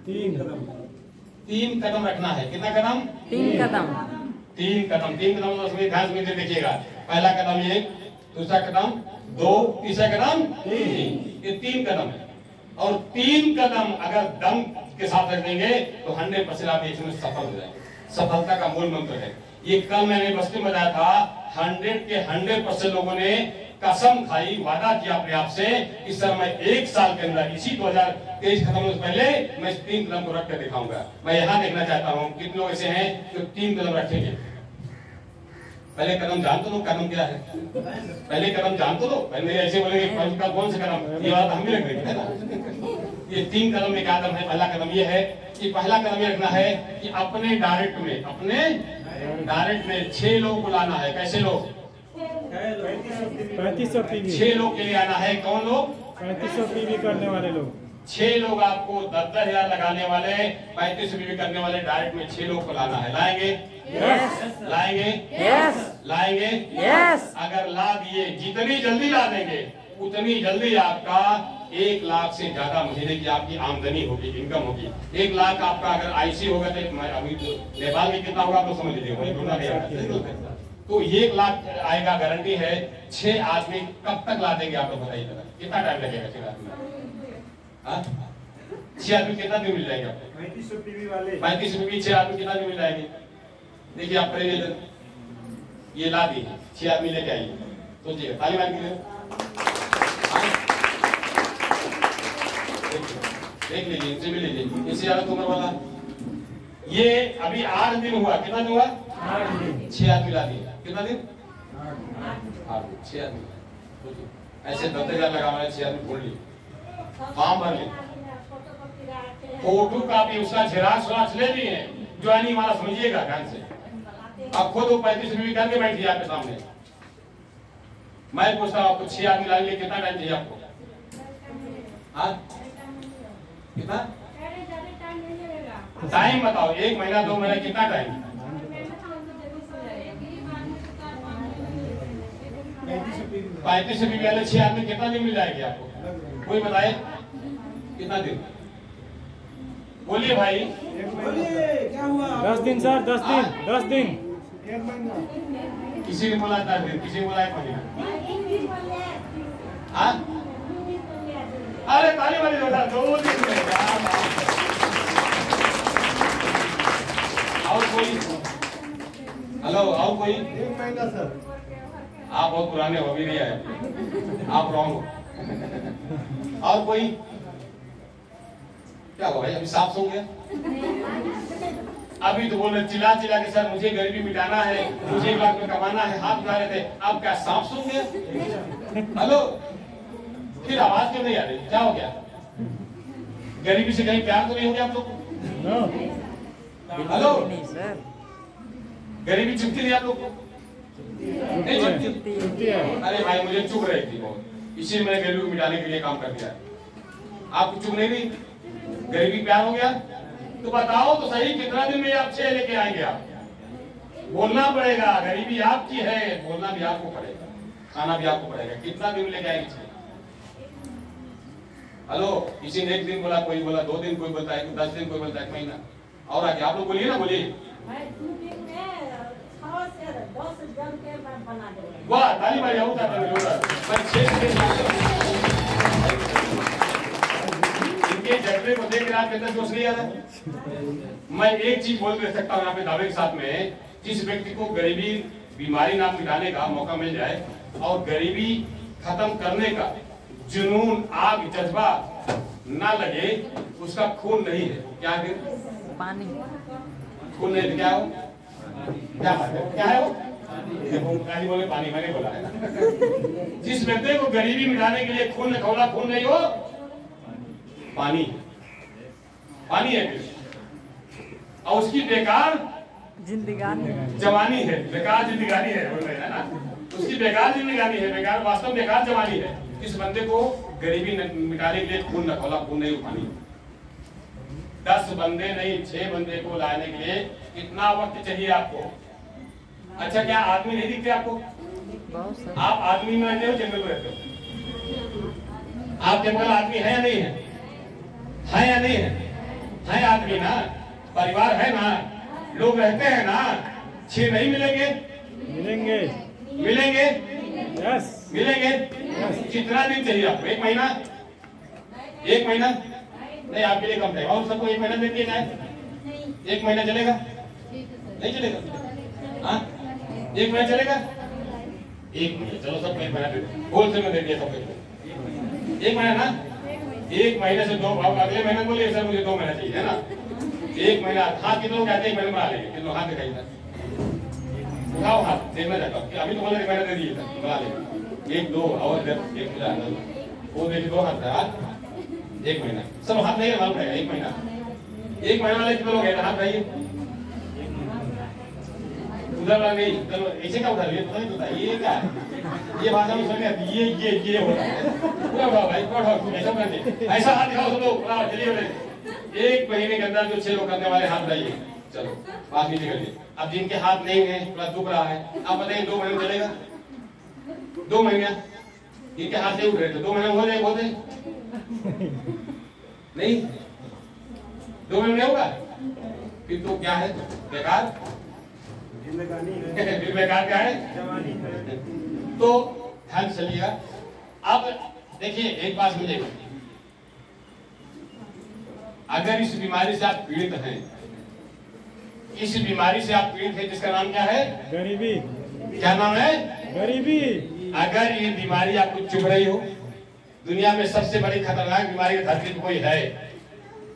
3 कदम रखना है। कितना कदम? 3 कदम। 3 कदम। 3 कदम तो सभी ध्यान से देखिएगा। पहला कदम 1, दूसरा कदम 2, तीसरा कदम 3। ये 3 कदम है और 3 कदम अगर दम के साथ रख देंगे तो 100% आप इसमें सफल हो जाएंगे। सफलता का मूल मंत्र है ये। कल मैंने बस्ती में बताया था, 100 के 100% लोगों ने कसम खाई, वादा किया अपने आप से कि सर मैं 1 साल के अंदर, इसी 2023 खत्म होने से पहले मैं इस 3 कदम को रख कर दिखाऊंगा। मैं यहाँ देखना चाहता हूँ कितने लोग ऐसे हैं जो 3 कदम रखेंगे। पहले कदम जान तो लो, कदम क्या है? पहले कदम जान तो लो। पहले ऐसे बोलेंगे कौन से कदम, ये बात हम भी रख देंगे है ना। ये 3 कदम में क्या कदम है? पहला कदम ये है कि पहला कदम ये रखना है कि अपने डायरेक्ट में 6 लोग बुलाना है। कैसे लोग? 3500 पीवी। 6 लोग के लिए आना है। कौन लोग? 3500 पीवी करने वाले लोग। 6 लोग आपको 10-10 हजार लगाने वाले, 3500 पीवी करने वाले डायरेक्ट में 6 लोग को लाना है। लाएंगे? यस लाएंगे? यस लाएंगे? यस। अगर ला दिए, जितनी जल्दी ला देंगे उतनी जल्दी आपका 1 लाख से ज्यादा महीने की आपकी आमदनी होगी, इनकम होगी। 1 लाख आपका अगर आईसी होगा तो अभी तो नेपाल में कितना होगा आप लोग समझ लीजिए। तो 1 लाख आएगा, गारंटी है। 6 आदमी कब तक ला देंगे आप लोग बताइए जरा, कितना टाइम लगेगा 6 आदमी? 6 आदमी कितना दिन मिल जाएंगे आपको? 3500 पीवी वाले 3500 पीवी 6 आदमी कितना दिन मिल जाएंगे? देखिए आप करेंगे, ये ला दी 6 आदमी लेके आइए, सोचिए, ताली मार के देख लीजिए, इनसे भी लीजिए, इससे ज्यादा उम्र वाला। ये अभी 8 दिन हुआ, कितना दिन हुआ? 6 आदमी ला दिए। कितना दिन? 8 6 आदमी। ऐसे 10,000 लगा 6 आदमी खोल लिए, फॉर्म भर लिए, फोटो कापी उसका झेराक्स ले लिए, ज्वाइनिंग वाला समझिएगा ध्यान से। आप खुद वो 35 रुपये करके बैठिए आपके सामने। मैं पूछता हूँ आपको 6 आदमी लाने के लिए कितना टाइम चाहिए आपको? कितना टाइम बताओ? 1 महीना 2 महीना कितना टाइम? 35 रुपये वाले 6 आदमी कितना दिन मिल जाएंगे आपको? कोई बताए कितना दिन? बोलिए भाई। क्या हुआ? 10 दिन सर, 10 दिन 10 दिन। 1 महीना। किसी ने बोला 10 दिन, किसी ने बोला 1 महीना। अरे ताली वाली जोड़ा 2 दिन में। और कोई? हेलो, और कोई? 1 महीना सर। आप बहुत पुराने हो भी नहीं आए, आप रॉन्ग हो। और कोई? क्या हुआ भाई, अभी साफ सो गया? अभी तो बोल रहे चिल्ला चिल्ला के सर मुझे गरीबी मिटाना है, मुझे 1 लाख में कमाना है, हाथ उठा रहे थे। अब क्या सांप सो गया? हेलो, फिर आवाज क्यों नहीं आ रही? क्या हो गया? गरीबी से कहीं प्यार तो नहीं हो गया आप लोग? हेलो, गरीबी चुपती नहीं आप लोग को? नहीं चुपती। अरे भाई मुझे चुभ रही थी बहुत, इसी मैंने गरीबी को मिटाने के लिए काम कर दिया। आपको चुभ नहीं रही? गरीबी प्यार हो गया? तो बताओ तो सही, कितना दिन में आप 6 लेके आएंगे? आप बोलना पड़ेगा, गरीबी आपकी है, बोलना भी आपको पड़ेगा। खाना भी आपको पड़ेगा। कितना दिन लेके आएंगे? हेलो, किसी ने 1 दिन बोला, कोई बोला 2 दिन, कोई बोलता है 10 दिन, कोई बोलता है 1 महीना। और आगे आप लोग बोलिए ना, बोलिए। वाह, ताली मारिए। इनके जज्बे को देख कर आप कितना सोच लिया था। मैं एक चीज बोल दे सकता हूँ यहाँ पे दावे के साथ में, जिस व्यक्ति को गरीबी बीमारी ना मिटाने का मौका मिल जाए और गरीबी खत्म करने का जुनून, आग, जज्बा ना लगे, उसका खून नहीं है। क्या है? पानी। खून नहीं है, क्या हो? क्या बात है? क्या है वो? बोले पानी, मैंने बोला है ना। जिस व्यक्ति को गरीबी मिटाने के लिए खून खौला खून नहीं हो, पानी, पानी है और उसकी बेकार जिंदगानी जवानी है, बेकार जिंदगानी है, बोल रहे हैं ना। उसकी बेकार जिंदगानी है, बेकार, वास्तव में बेकार जवानी है। इस बंदे को गरीबी मिटाने के लिए खून न खौला खून नहीं उठानी। 10 बंदे नहीं, 6 बंदे को लाने के लिए कितना वक्त चाहिए आपको? अच्छा, क्या आदमी नहीं दिखते आपको? आप आदमी में रहते हो, जंगल में रहते हो? आप जंगल आदमी है या नहीं है? है या नहीं है? है आदमी ना, परिवार है ना, लोग रहते हैं ना। 6 नहीं मिलेंगे? मिलेंगे। मिलेंगे? यस। मिलेंगे। कितना दिन चाहिए आपको? 1 महीना? 1 महीना नहीं, आपके लिए कम टाइम। और सबको 1 महीना दे दिया जाए? 1 महीना चलेगा? नहीं चलेगा? हाँ, 1 महीना चलेगा? 1 महीना, चलो सबको 1 महीना दे दो, होलसेल में दे दिया सबको। 1 महीना ना, 1 महीने से 2 भाव, अगले महीने बोलिए सर मुझे 2 महीना चाहिए, है ना। 1 महीना हाथ कितने लोग कहते हैं 1 महीने बना लेंगे? कितने हाथ दिखाई? उठाओ हाथ, देखना चाहता हूँ। अभी तो बोले 1 महीना दे दिए था, बना लेंगे। 1 2 और 1 वो देखिए 2 हाथ था। 1 महीना सब हाथ नहीं मालूम पड़ेगा। 1 महीना, 1 महीना वाले कितने लोग हैं? हाथ भाई उधर वाला नहीं, चलो ऐसे का उठा लिया, पता नहीं होता ये क्या है, ये भाषा में समझ नहीं आती। ये होता है। पूरा उठाओ भाई, पूरा उठाओ, ऐसा करते, ऐसा हाथ दिखाओ सब लोग। चलिए 1 महीने के अंदर जो 6 लोग करने वाले हाथ लाइए। चलो बात नीचे करिए। अब जिनके हाथ नहीं है, थोड़ा दुख रहा है, आप बताइए 2 महीने चलेगा? 2 महीने इनके हाथ से उठ रहे थे, 2 महीने हो जाए? बहुत नहीं, 2 महीने नहीं होगा? फिर तो क्या है? बेकार फिर बेकार क्या है? जवानी है। तो ध्यान चलिएगा। अब देखिए एक बात समझिएगा, अगर इस बीमारी से आप पीड़ित हैं, इस बीमारी से आप पीड़ित हैं जिसका नाम क्या है? गरीबी। क्या नाम है? गरीबी। अगर ये बीमारी आपको चुभ रही हो, दुनिया में सबसे बड़ी खतरनाक बीमारी धरती पर कोई है,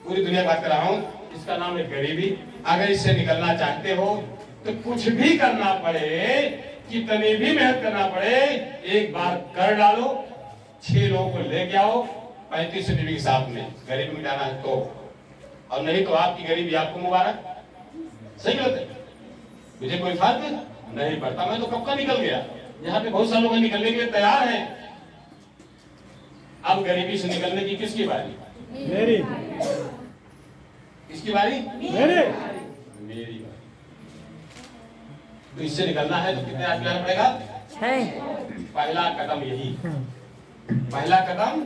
पूरी दुनिया बात कर रहा हूं, इसका नाम है गरीबी। अगर इससे निकलना चाहते हो तो कुछ भी करना पड़े, कितनी भी मेहनत करना पड़े, एक बार कर डालो। 6 लोगों को लेके आओ 35 बीवी के साथ में, गरीबी मिटाना है तो। और नहीं तो आपकी गरीबी आपको मुबारक। सही गलत है? मुझे कोई फर्क नहीं पड़ता, मैं तो कब का निकल गया। यहाँ पे बहुत सारे लोग निकलने के लिए तैयार हैं। अब गरीबी से निकलने की किसकी बारी? मेरी। किसकी बारी? मेरी बारी। तो इससे निकलना है तो कितने आदमी लाना पड़ेगा? 6। पहला कदम यही, पहला कदम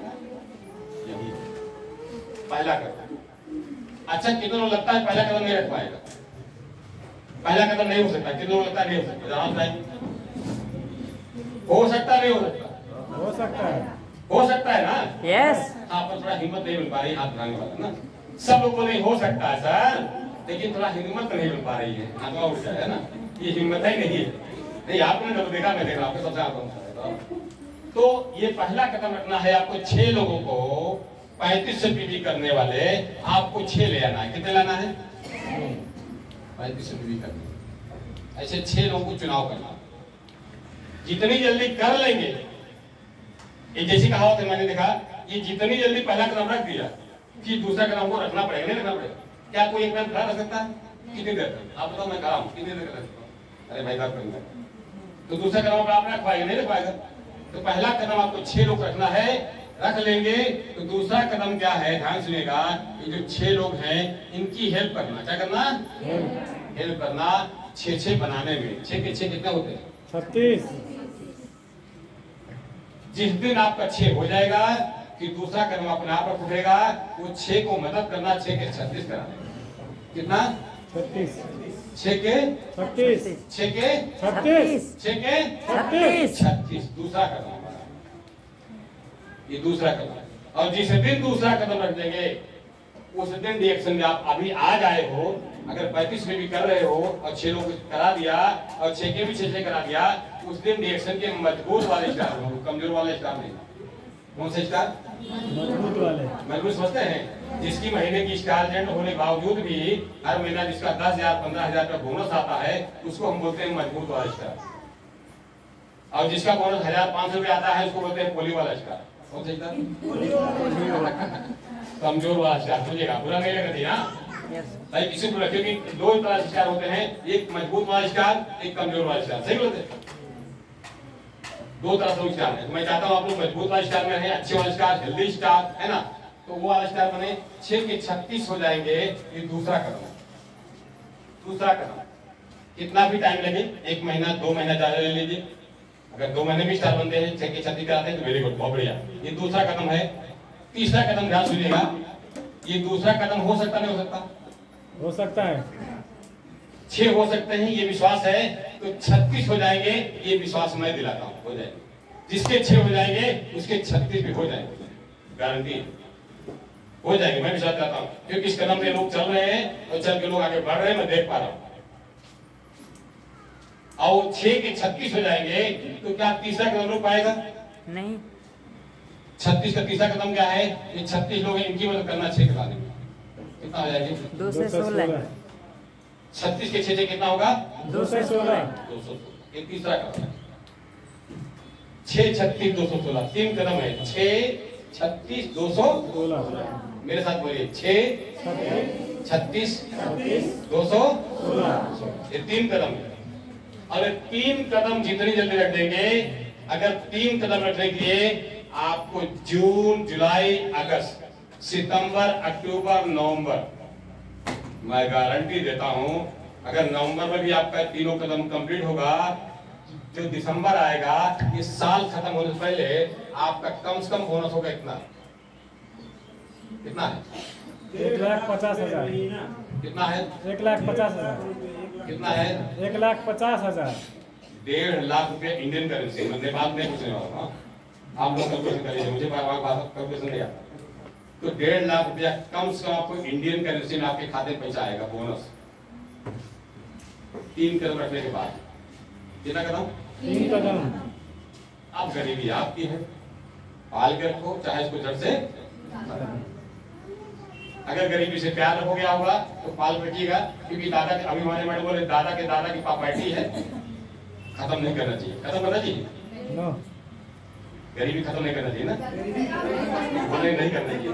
यही, पहला कदम। अच्छा, कितने लोग लगता है पहला कदम नहीं रख पाएगा? पहला कदम नहीं हो सकता। कितने लोग लगता है नहीं हो सकता? जवाब बताइए। हो सकता नहीं हो सकता? हो सकता है। हो सकता है ना? यस। हाँ, पर थोड़ा हिम्मत नहीं मिल पा रही हाथ उठाने वाला ना। सब लोग बोले हो सकता है सर, लेकिन थोड़ा हिम्मत नहीं मिल पा रही है, हाथ उठ जाए, है ना। ये हिम्मत ही नहीं है। नहीं, आपने जब देखा, मैं देख रहा हूँ सबसे आता। तो ये पहला कदम रखना है आपको। 6 लोगों को 35 पीवी करने वाले आपको 6 ले आना है। कितने लाना है? 35 पीवी करना। ऐसे 6 लोगों को चुनाव करना। जितनी जल्दी कर लेंगे, ये जैसी कहावत है, मैंने देखा, ये जितनी जल्दी पहला कदम रख दिया कि दूसरा कदम को रखना पड़ेगा, नहीं रखना पड़ेगा। क्या कोई एक कदम खड़ा रख सकता है? कितनी देर? आप बताओ, मैं खड़ा हूँ, कितनी देर कर सकता हूँ? अरे भाई साहब, तो दूसरा कदम पर आप रखवाएगा नहीं रखवाएगा? तो पहला कदम आपको 6 लोग रखना है, रख लेंगे। तो दूसरा कदम क्या है? ध्यान सुनिएगा। ये जो 6 लोग हैं, इनकी हेल्प करना। क्या करना? हेल्प करना। 6 बनाने में 6 के 6 कितने होते हैं? 36। जिस दिन आपका 6 हो जाएगा कि दूसरा कदम अपने आप रख उठेगा, वो 6 को मदद करना, 6 के 36 कराना। कितना? 36 6 के 36 6 के 36 6 के 36 दूसरा कदम हमारा, ये दूसरा कदम है। और जिस दिन दूसरा कदम रख देंगे उस दिन रिएक्शन में आप अभी आज आए हो, अगर 35 में भी कर रहे हो और 6 लोग करा दिया और 6 के भी 6 करा दिया, उस दिन रिएक्शन के मजबूत वाले स्टार हो, कमजोर वाले स्टार नहीं। कौन से स्टार? मजबूत वाले। मजबूत समझते हैं, जिसकी महीने की स्टार जेंट होने के बावजूद भी हर महीना जिसका 10,000 15,000 का बोनस आता है, उसको हम बोलते हैं मजबूत वाला स्टार। और जिसका बोनस 1,500 रुपये आता है, उसको बोलते हैं पोली वाला स्टार। कौन सा स्टार? कमजोर वाला स्टार। समझिएगा, बुरा नहीं लगती ना भाई, किसी को रखिए कि 2 तरह के स्टार होते हैं, एक मजबूत वाला स्टार, एक कमजोर वाला स्टार। सही बोलते हैं, 2 तरह से स्टार है। तो मैं चाहता हूँ आप लोग मजबूत वाले स्टार में रहे, अच्छे वाले स्टार, हेल्दी स्टार, है ना, तो वो वाला स्टार बने। 6 के 36 हो जाएंगे, ये दूसरा कदम है। दूसरा कदम कितना भी टाइम लगे, 1 महीना 2 महीना ज्यादा ले लीजिए। अगर 2 महीने भी स्टार बनते हैं, 6 के 36 कराते हैं तो वेरी गुड, बहुत बढ़िया। ये दूसरा कदम है। तीसरा कदम ध्यान सुनिएगा, ये दूसरा कदम हो सकता नहीं हो सकता? हो सकता है। 6 हो सकते हैं, ये विश्वास है, तो 36 हो जाएंगे, ये विश्वास मैं दिलाता हूं, हो जाएंगे। जिसके 6 हो जाएंगे उसके 36 भी हो जाएंगे, गारंटी हो जाएंगे, मैं विश्वास करता हूं। क्योंकि इस कदम पे लोग चल रहे हैं और चल के लोग आगे बढ़ रहे हैं, मैं देख पा रहा हूं। और 6 के 36 हो जाएंगे तो क्या तीसरा कदम रुक पाएगा? नहीं। 36 का तीसरा कदम क्या है? ये 36 लोग हैं, इनकी मदद करना 6 कराने में। कितना हो जाएगा? 2 से 16। 36 के 6 कितना होगा? 2 से 16। 216। ये तीसरा कदम है। 6 36 216 3 कदम है। 6 36 216। मेरे साथ बोलिए, 6 36 216। ये 3 कदम है। अगर 3 कदम जितनी जल्दी रख देंगे, अगर 3 कदम रखने के लिए आपको जून जुलाई अगस्त सितंबर अक्टूबर नवंबर, मैं गारंटी देता हूं, अगर नवंबर में भी आपका 3 कदम कंप्लीट होगा, जो दिसंबर आएगा, इस साल खत्म होने से पहले आपका कम से कम बोनस होगा। इतना कितना है? 1,50,000। कितना है? 1,50,000। कितना है? 1,50,000। 1.5 लाख रुपए इंडियन करेंसी। मैं नेपाल में कुछ नहीं होगा, आप लोग कैलकुलेशन करिए, मुझे कैलकुलेशन नहीं आता। तो 1.5 लाख रुपया कम से कम आपको इंडियन करेंसी में आपके खाते में पैसा आएगा, बोनस। 3 कदम रखने के बाद। कितना कदम? 3 कदम। अब गरीबी आपकी है, पाल के रखो, चाहे इसको जड़ से। अगर गरीबी से प्यार रखो गया होगा तो पाल रखिएगा, क्योंकि दादा के, अभी हमारे मैडम बोले दादा के दादा की प्रॉपर्टी है, खत्म नहीं करना चाहिए। खत्म करना चाहिए? नो। गरीबी खत्म नहीं करना चाहिए ना, बोले नहीं करना चाहिए।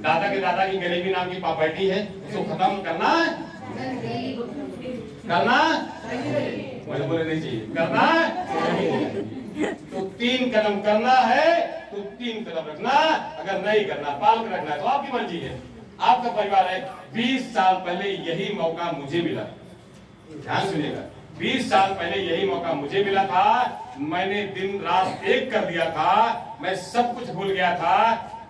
दादा के दादा की गरीबी नाम की प्रॉपर्टी है, उसको खत्म करना मुझे बोले नहीं चाहिए, करना। तो 3 कदम करना है तो 3 कदम रखना, अगर नहीं करना पाल कर रखना है तो आपकी मर्जी है, आपका परिवार है। 20 साल पहले यही मौका मुझे मिला, ध्यान सुनिएगा, 20 साल पहले यही मौका मुझे मिला था। मैंने दिन रात एक कर दिया था, मैं सब कुछ भूल गया था।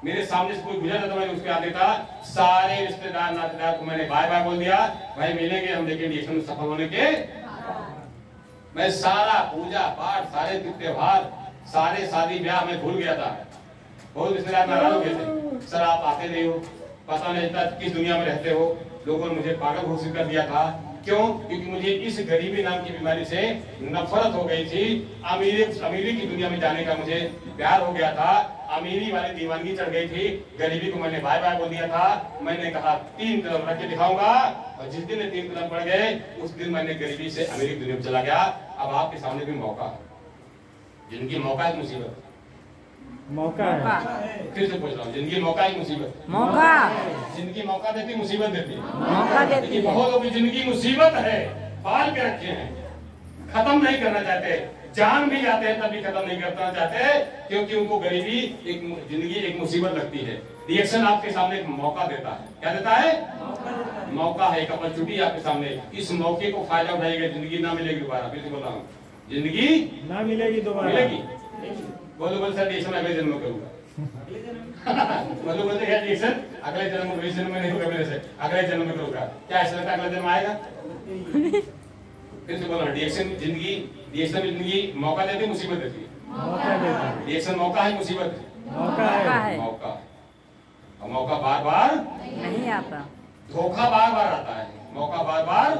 मेरे सामने से कोई गुजर जाता, मैंने उसके आते था, सारे रिश्तेदार नातेदार को मैंने बाय बाय बोल दिया, भाई मिलेंगे हम, लेकिन इसमें सफल होने के मैं सारा पूजा पाठ, सारे त्योहार, सारे शादी ब्याह में भूल गया था। बहुत रिश्तेदार नाराज हो गए थे, सर आप आते नहीं हो, पता नहीं था किस दुनिया में रहते हो। लोगों ने मुझे पागल घोषित कर दिया था। क्यों? क्योंकि मुझे इस गरीबी नाम की बीमारी से नफरत हो गई थी। अमीरी की दुनिया में जाने का मुझे प्यार हो गया था, अमीरी वाली दीवानगी चढ़ गई थी। गरीबी को मैंने बाय बाय बोल दिया था। मैंने कहा 3 कदम रख के दिखाऊंगा, और जिस दिन 3 कदम पड़ गए उस दिन मैंने गरीबी से अमीरी दुनिया में चला गया। अब आपके सामने भी मौका है, जिनकी मौका है मुसीबत, मौका है। फिर से पूछ रहा हूँ, जिंदगी मौका है मुसीबत? मौका। जिंदगी मौका देती मुसीबत देती है, मौका देती लेकिन है। बहुत लोग जिंदगी मुसीबत है पाल के रखे हैं, खत्म नहीं करना चाहते, जान भी जाते हैं तब भी खत्म नहीं करना चाहते, क्योंकि उनको गरीबी एक जिंदगी एक मुसीबत लगती है। रिएक्शन आपके सामने एक मौका देता है, क्या देता है? मौका है, एक अपॉर्चुनिटी आपके सामने। इस मौके को फायदा उठाइएगा, जिंदगी ना मिलेगी दोबारा। फिर से बोल रहा हूँ, जिंदगी ना मिलेगी दोबारा। मिलेगी। बोलो बोल सर रिएक्शन अगले जन्म में करूंगा। बोलो बोलते क्या रिएक्शन अगले जन्म में, इस जन्म में नहीं होगा मेरे से, अगले जन्म में करूंगा। क्या ऐसा लगता है अगला जन्म आएगा? फिर से बोलो रिएक्शन जिंदगी, रिएक्शन जिंदगी मौका देती है मुसीबत देती है? मौका देता है। रिएक्शन मौका है मुसीबत? मौका है। मौका। और मौका बार बार नहीं आता। धोखा बार बार आता है। मौका बार बार,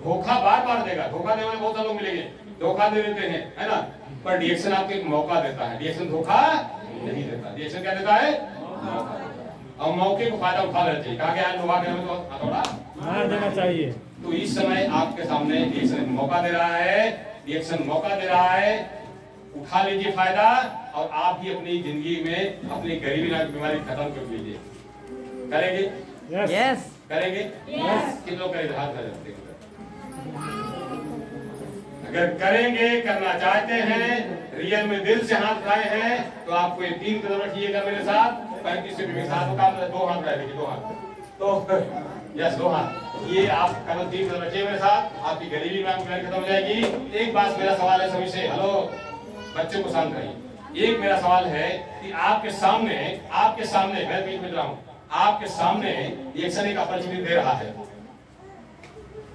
धोखा बार बार देगा। धोखा देने वाले बहुत सारे लोग मिलेंगे, धोखा दे देते हैं, है ना? पर रिएक्शन आपको एक मौका देता है। रिएक्शन धोखा नहीं देता। रिएक्शन क्या देता है? मौका। और मौके को फायदा उठा लेना चाहिए। कहा गया लोहा के में तो हथौड़ा मार देना चाहिए। तो इस समय आपके सामने रिएक्शन मौका दे रहा है, रिएक्शन मौका दे रहा है, उठा लीजिए फायदा और आप भी अपनी जिंदगी में अपनी गरीबी नामक बीमारी खत्म कर लीजिए। करेंगे? यस। करेंगे? यस। किन लोग करेंगे? हाथ खड़े रखते हैं। अगर करेंगे, करना चाहते हैं, रियल में दिल से हाथ उठाए हैं तो आपको ये 3 कदम रखिएगा मेरे साथ। 35 से भी साथ काम 2 हाथ रखेंगे, 2 हाथ तो यस 2 हाथ। ये आप कदम 3 कदम रखिए मेरे साथ, आपकी गरीबी खत्म हो जाएगी। एक बात मेरा सवाल है सभी से, हेलो बच्चों को शांत रहिए। एक मेरा सवाल है कि आपके सामने मैं बीच में रहा हूँ, आपके सामने रिएक्शन एक अपॉर्चुनिटी दे रहा है।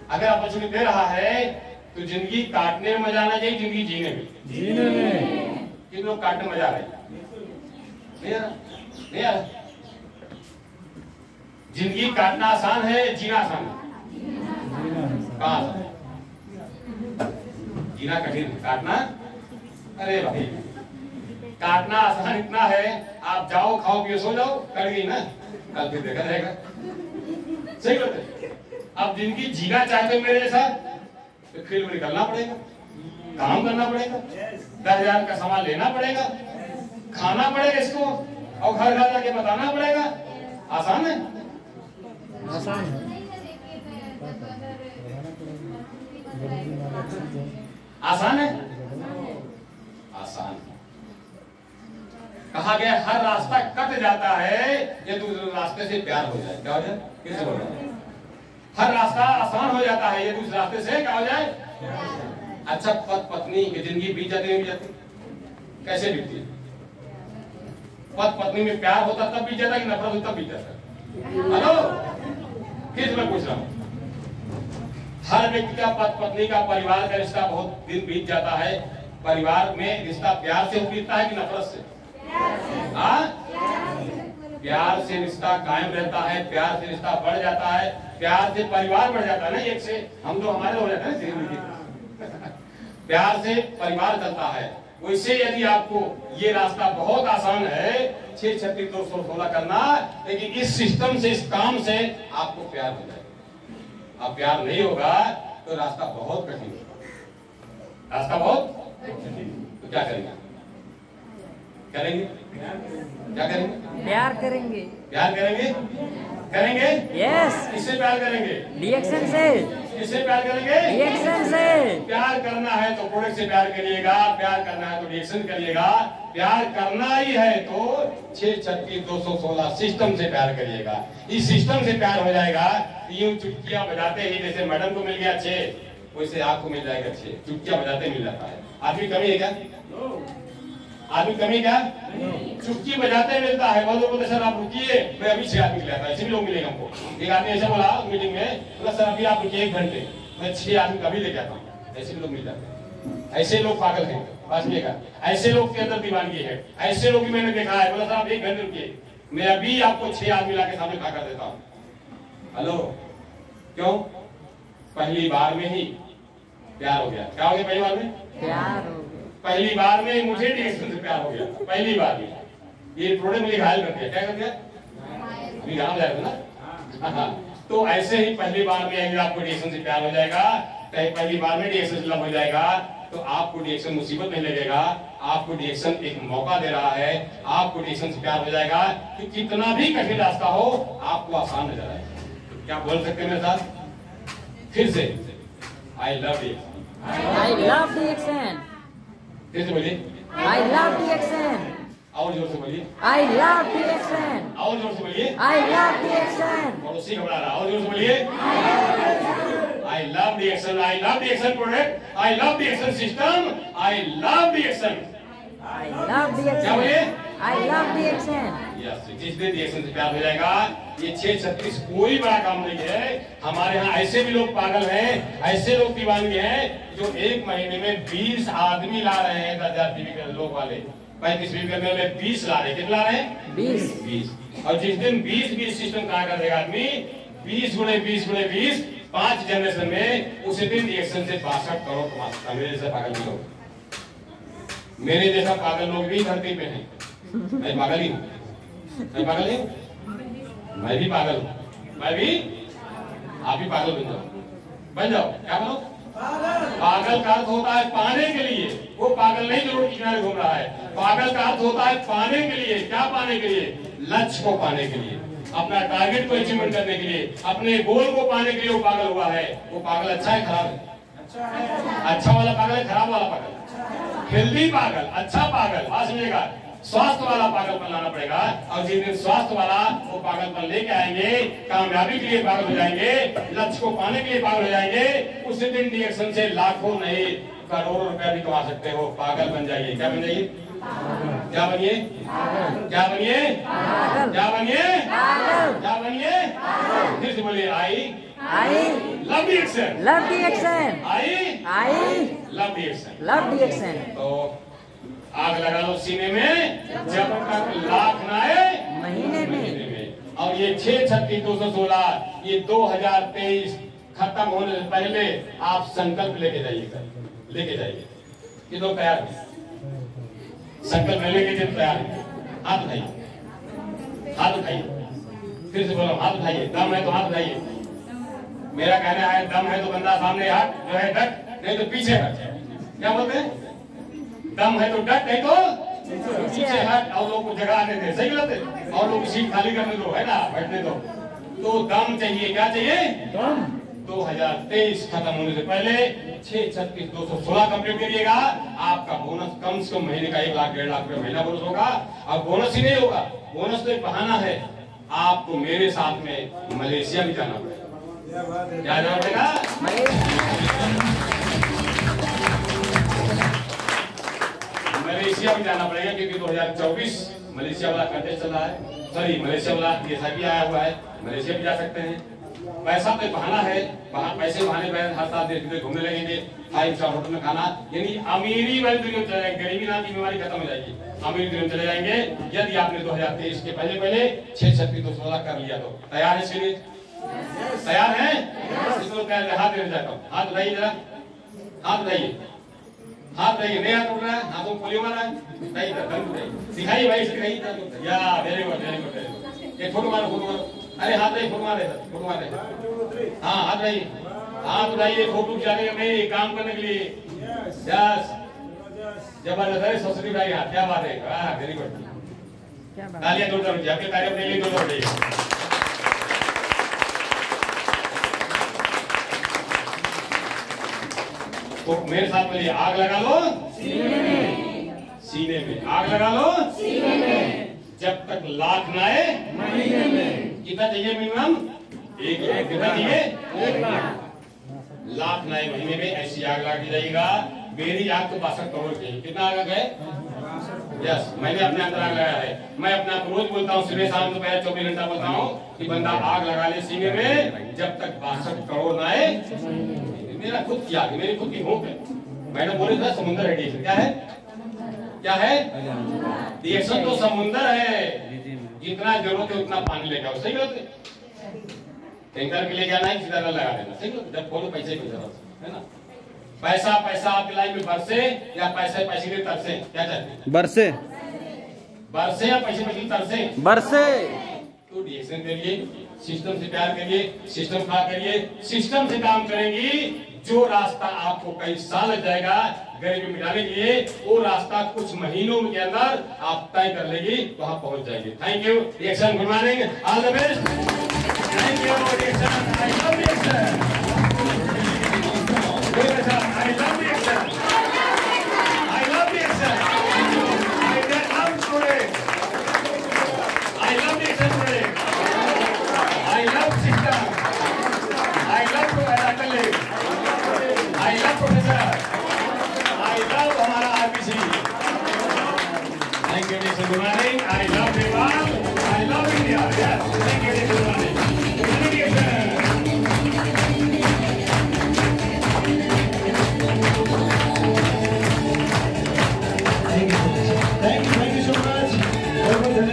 अगर अपॉर्चुनिटी दे रहा है तो जिंदगी काटने में मजा आना चाहिए, जिंदगी जीने में। जीने में किन लोग काटने में मजा आ रहा है? नहीं आ रहा। जिंदगी काटना आसान है, जीना आसान है? कहाँ आसान है? जीना कठिन है, काटना अरे भाई काटना आसान इतना है, आप जाओ खाओ पियो सो जाओ, कट गई ना, कल फिर देखा जाएगा। सही बात है। अब जिंदगी जीना चाहते हो मेरे जैसा तो फील्ड में निकलना पड़ेगा, काम करना पड़ेगा, 10,000 का सामान लेना पड़ेगा, खाना पड़ेगा इसको और घर घर जाके बताना पड़ेगा। आसान है? आसान है। आसान है? आसान। कहा गया हर रास्ता कट जाता है ये दूसरे रास्ते से प्यार हो जाए। क्या हो जाए? किससे हो जाए? हर रास्ता आसान हो जाता है ये दूसरे रास्ते से क्या हो जाए? अच्छा पति पत्नी की जिंदगी बीत जाती है, कैसे बीतती है? पति पत्नी में प्यार होता तब बीत जाता है कि नफरत होता तब बीत जाता है? हेलो किस मैं पूछ रहा हूँ। हर व्यक्ति का पति पत्नी का परिवार का रिश्ता बहुत दिन बीत जाता है। परिवार में रिश्ता प्यार से बीतता है कि नफरत से? प्यार से रिश्ता कायम रहता है, प्यार से रिश्ता बढ़ जाता है, प्यार से परिवार बढ़ जाता है ना। एक से हम तो हमारे हो जाता है ना। प्यार से परिवार चलता है। वैसे यदि आपको ये रास्ता बहुत आसान है 636-216 करना, लेकिन इस सिस्टम से, इस काम से आपको प्यार हो जाएगा। अब प्यार नहीं होगा तो रास्ता बहुत कठिन होगा। रास्ता बहुत तो क्या करेंगे? करेंगे क्या करेंगे? प्यार करेंगे। प्यार करेंगे? करेंगे? यस। किससे प्यार करेंगे? रिएक्शन से। किससे प्यार करेंगे? रिएक्शन से। प्यार करना है तो प्रोडक्ट से प्यार करिएगा, प्यार करना है तो रिएक्शन करिएगा, प्यार करना ही है तो 636-216 सिस्टम से प्यार करिएगा। इस सिस्टम से प्यार हो जाएगा। यूं चुटकियां बजाते ही जैसे मैडम को मिल गया 6, वैसे आपको मिल जाएगा 6। चुटकियां बजाते मिल जाता है। आदमी कमी है क्या? आदमी कमी क्या? चुटकी बजाते मिलता है। बहुत लोग बोलते सर आप रुकिए, मैं अभी 6 आदमी लाता हूं, ऐसे भी लोग मिलेंगे हमको। एक आदमी ऐसा बोला मीटिंग में, बोला सर अभी आप रुकिए 1 घंटे, मैं 6 आदमी कभी लेके आता हूँ। ऐसे भी लोग मिल जाते हैं। ऐसे लोग पागल हैं, बाजने का ऐसे लोग के अंदर दीवानगी है। ऐसे लोग भी मैंने देखा है। बोला सर आप 1 घंटे रुकिए, मैं अभी आपको 6 आदमी ला के सामने खड़ा कर देता हूँ। हेलो क्यों? पहली बार में ही प्यार हो गया। क्या हो गया? पहली बार में प्यार हो गया। पहली बार में मुझे रिएक्शन से प्यार हो गया। पहली बार में ये प्रोडक्ट मुझे घायल कर दिया। क्या कर दिया? अभी गाँव जाएगा ना। हाँ तो ऐसे ही पहली बार में अगर आपको रिएक्शन से प्यार हो जाएगा, पहली बार में रिएक्शन से लव हो जाएगा, तो आपको रिएक्शन मुसीबत नहीं लगेगा। आपको रिएक्शन एक मौका दे रहा है। आपको रिएक्शन से प्यार हो जाएगा कि कितना भी कठिन रास्ता हो आपको आसान नजर आएगा। क्या बोल सकते हैं मेरे साथ? फिर से आई love you. I love reaction. फिर से बोलिए आई लव रिएक्शन। और जोर से बोलिए आई लव रिएक्शन। और जोर से बोलिए आई लव रिएक्शन। पड़ोसी घबरा रहा। और जोर से बोलिए I love the action. I love the action product. I love the action system. I love the action. I love the क्या बोलिए? action. I love the action. Yes, जिस दिन रिएक्शन से प्यार हो जाएगा, ये 636 कोई बड़ा काम नहीं है। हमारे यहाँ ऐसे भी लोग पागल हैं, ऐसे लोग दीवानगे हैं जो एक महीने में 20 आदमी ला रहे हैं। 10,000 टीवी के लोग वाले 35 वीक करने वाले 20 ला रहे हैं। कितना ला रहे हैं? 20। और जिस दिन 20 सिस्टम कहा कर देगा आदमी, 20 गुणे 20 गुणे 20, 5 जनरेशन में उसी दिन रिएक्शन से 62 करोड़ कमा सकता। मेरे जैसे पागल भी लोग, मेरे जैसा पागल लोग भी धरती पे हैं। मैं पागल ही हूँ, मैं पागल नहीं हूँ, मैं भी पागल हूँ, मैं भी, आप भी पागल बन जाओ। क्या बोलो? पागल का अर्थ होता है पाने के लिए। वो पागल नहीं जो रोड किनारे घूम रहा है। पागल का अर्थ होता है पाने के लिए। क्या पाने के लिए? लक्ष्य को पाने के लिए, अपना टारगेट को अचीवमेंट करने के लिए, अपने गोल को पाने के लिए वो पागल हुआ है। वो पागल अच्छा है खराब है? अच्छा वाला पागल है, खराब वाला पागल? हेल्दी पागल, अच्छा पागल, बात समझिएगा। स्वास्थ्य वाला पागलपन लाना पड़ेगा। और जिस दिन स्वास्थ्य वाला वो पागलपन लेके आएंगे, कामयाबी के लिए पागल हो जाएंगे, लक्ष्य को पाने के लिए पागल हो जाएंगे, उसी दिन रिएक्शन से लाखों नहीं करोड़ों रुपया भी कमा सकते हो। पागल बन जाइए। क्या बन जाइए? क्या बनिए? क्या बनिए? क्या बनिए? क्या बनिए? फिर से बोलिए, I love the action. Love the action. I love the action. Love the action. तो आग लगा लो सीने में, जब तक लाख ना आए महीने में। और ये 636,216 ये 2023 खत्म होने से पहले आप संकल्प लेके जाइएगा, लेके जाइए। ये तो तैयार है, संकल्प लेने के लिए तैयार है। हाथ उठाइए, हाथ उठाइए, फिर से बोलो, हाथ उठाइए। दम है तो हाथ उठाइए। मेरा कहना है दम है तो बंदा सामने हाथ जो है डट, नहीं तो पीछे हट। क्या बोलते हैं? दम है तो डट, नहीं तो पीछे हट। और लोग को जगह आने दे, सही गलत है? और लोग सीट खाली करने दो, है ना, बैठने दो। तो दम चाहिए। क्या चाहिए? दम। 2023 खत्म होने से पहले 636,216 कंप्लीट करिएगा। आपका बोनस कम से कम महीने का 1 लाख 1.5 लाख रुपया महीना बोनस होगा। और बोनस ही नहीं होगा, बोनस तो एक बहाना है। आपको मेरे साथ में मलेशिया भी जाना पड़ेगा। क्या जाना पड़ेगा? मलेशिया भी जाना पड़ेगा, क्योंकि 2024 मलेशिया वाला कंटेस्ट चल रहा है। सॉरी, मलेशिया वाला भी आया हुआ है। मलेशिया भी जा सकते हैं। पैसा तो बहाना है, पैसे बहाने हर साल देश घूमने लगेंगे, 5 स्टार होटल में खाना, यानी अमीरी वाली दुनिया में चले जाएंगे। गरीबी नाम की बीमारी खत्म हो जाएगी, अमीरी दुनिया में चले जाएंगे यदि आपने 2023 के पहले 636,216 कर लिया। तो तैयार है इसके लिए? तैयार है? इसको हाथ देना चाहता हूँ। हाथ उठाइए जरा, हाथ उठाइए, हाथ उठाइए। नहीं हाथ उठ रहा है, हाथों पोलियो वाला है, दिखाइए भाई, दिखाइए। या very good, very good, very good. एक फोटो मारो, फोटो मारो। अरे हाथ नहीं, फोटो मारे, फोटो मारे। हाँ, हाथ उठाइए, हाथ उठाइए। फोटो खिंचाने का नहीं, काम करने के लिए। यस, जबरदस्त है। सरस्वती भाई, हाथ, क्या बात है, वेरी गुड। तालियां जोरदार हो जाए, आपके तारीफ के लिए जोरदार हो जाइए। तो मेरे साथ बोलिए, आग लगा लो सीने में, सीने में आग लगा लो सीने में। जब तक लाख ना आए महीने में। कितना चाहिए मिनिमम? 1 लाख। कितना चाहिए? 1 लाख। लाख ना आए महीने में, ऐसी आग लगा दी जाएगा। मेरी आग तो 62 करोड़ चाहिए। कितना आग है? यस, मैंने अपने अंदर आग लगाया है। मैं अपने आप रोज बोलता हूँ, सुबह शाम दोपहर 24 घंटा बोलता हूँ कि बंदा आग लगा ले सीने में, जब तक 62 करोड़ ना आए। मेरा खुद की आग, मेरी खुद की भूख है। मैंने बोले था समुद्र है रिएक्शन। क्या है? क्या है? रिएक्शन तो समुद्र है, जितना जरूरत है उतना पानी लेके आओ। सही बात है? टैंकर के लिए जाना है, सीधा लगा देना। सही बात? जब खोलो पैसे की जरूरत है ना। पैसा पैसा आपकी लाइफ में बरसे या पैसे पैसे के तरसे? क्या चाहते हैं? बरसे। बरसे या पैसे पैसे तरसे? बरसे। तो रिएक्शन करिए, सिस्टम से प्यार करिए, सिस्टम का करिए, सिस्टम से काम करेंगी। जो रास्ता आपको कई साल लग जाएगा गरीबी मिटाने के लिए, वो रास्ता कुछ महीनों के अंदर आप तय कर लेगी, वहां पहुंच जाएगी। Thank you reaction, good morning, all the best. Thank you reaction, I love reaction, I love reaction, I love reaction, I love student, I love reaction student, I love system. I love to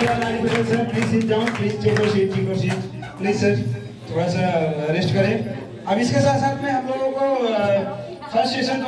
धन्यवाद Arif Patel sir, please sit down, please take your seat, please sir थोड़ा सा rest करें। अब इसके साथ साथ में हम लोगों को फर्स्ट सेशन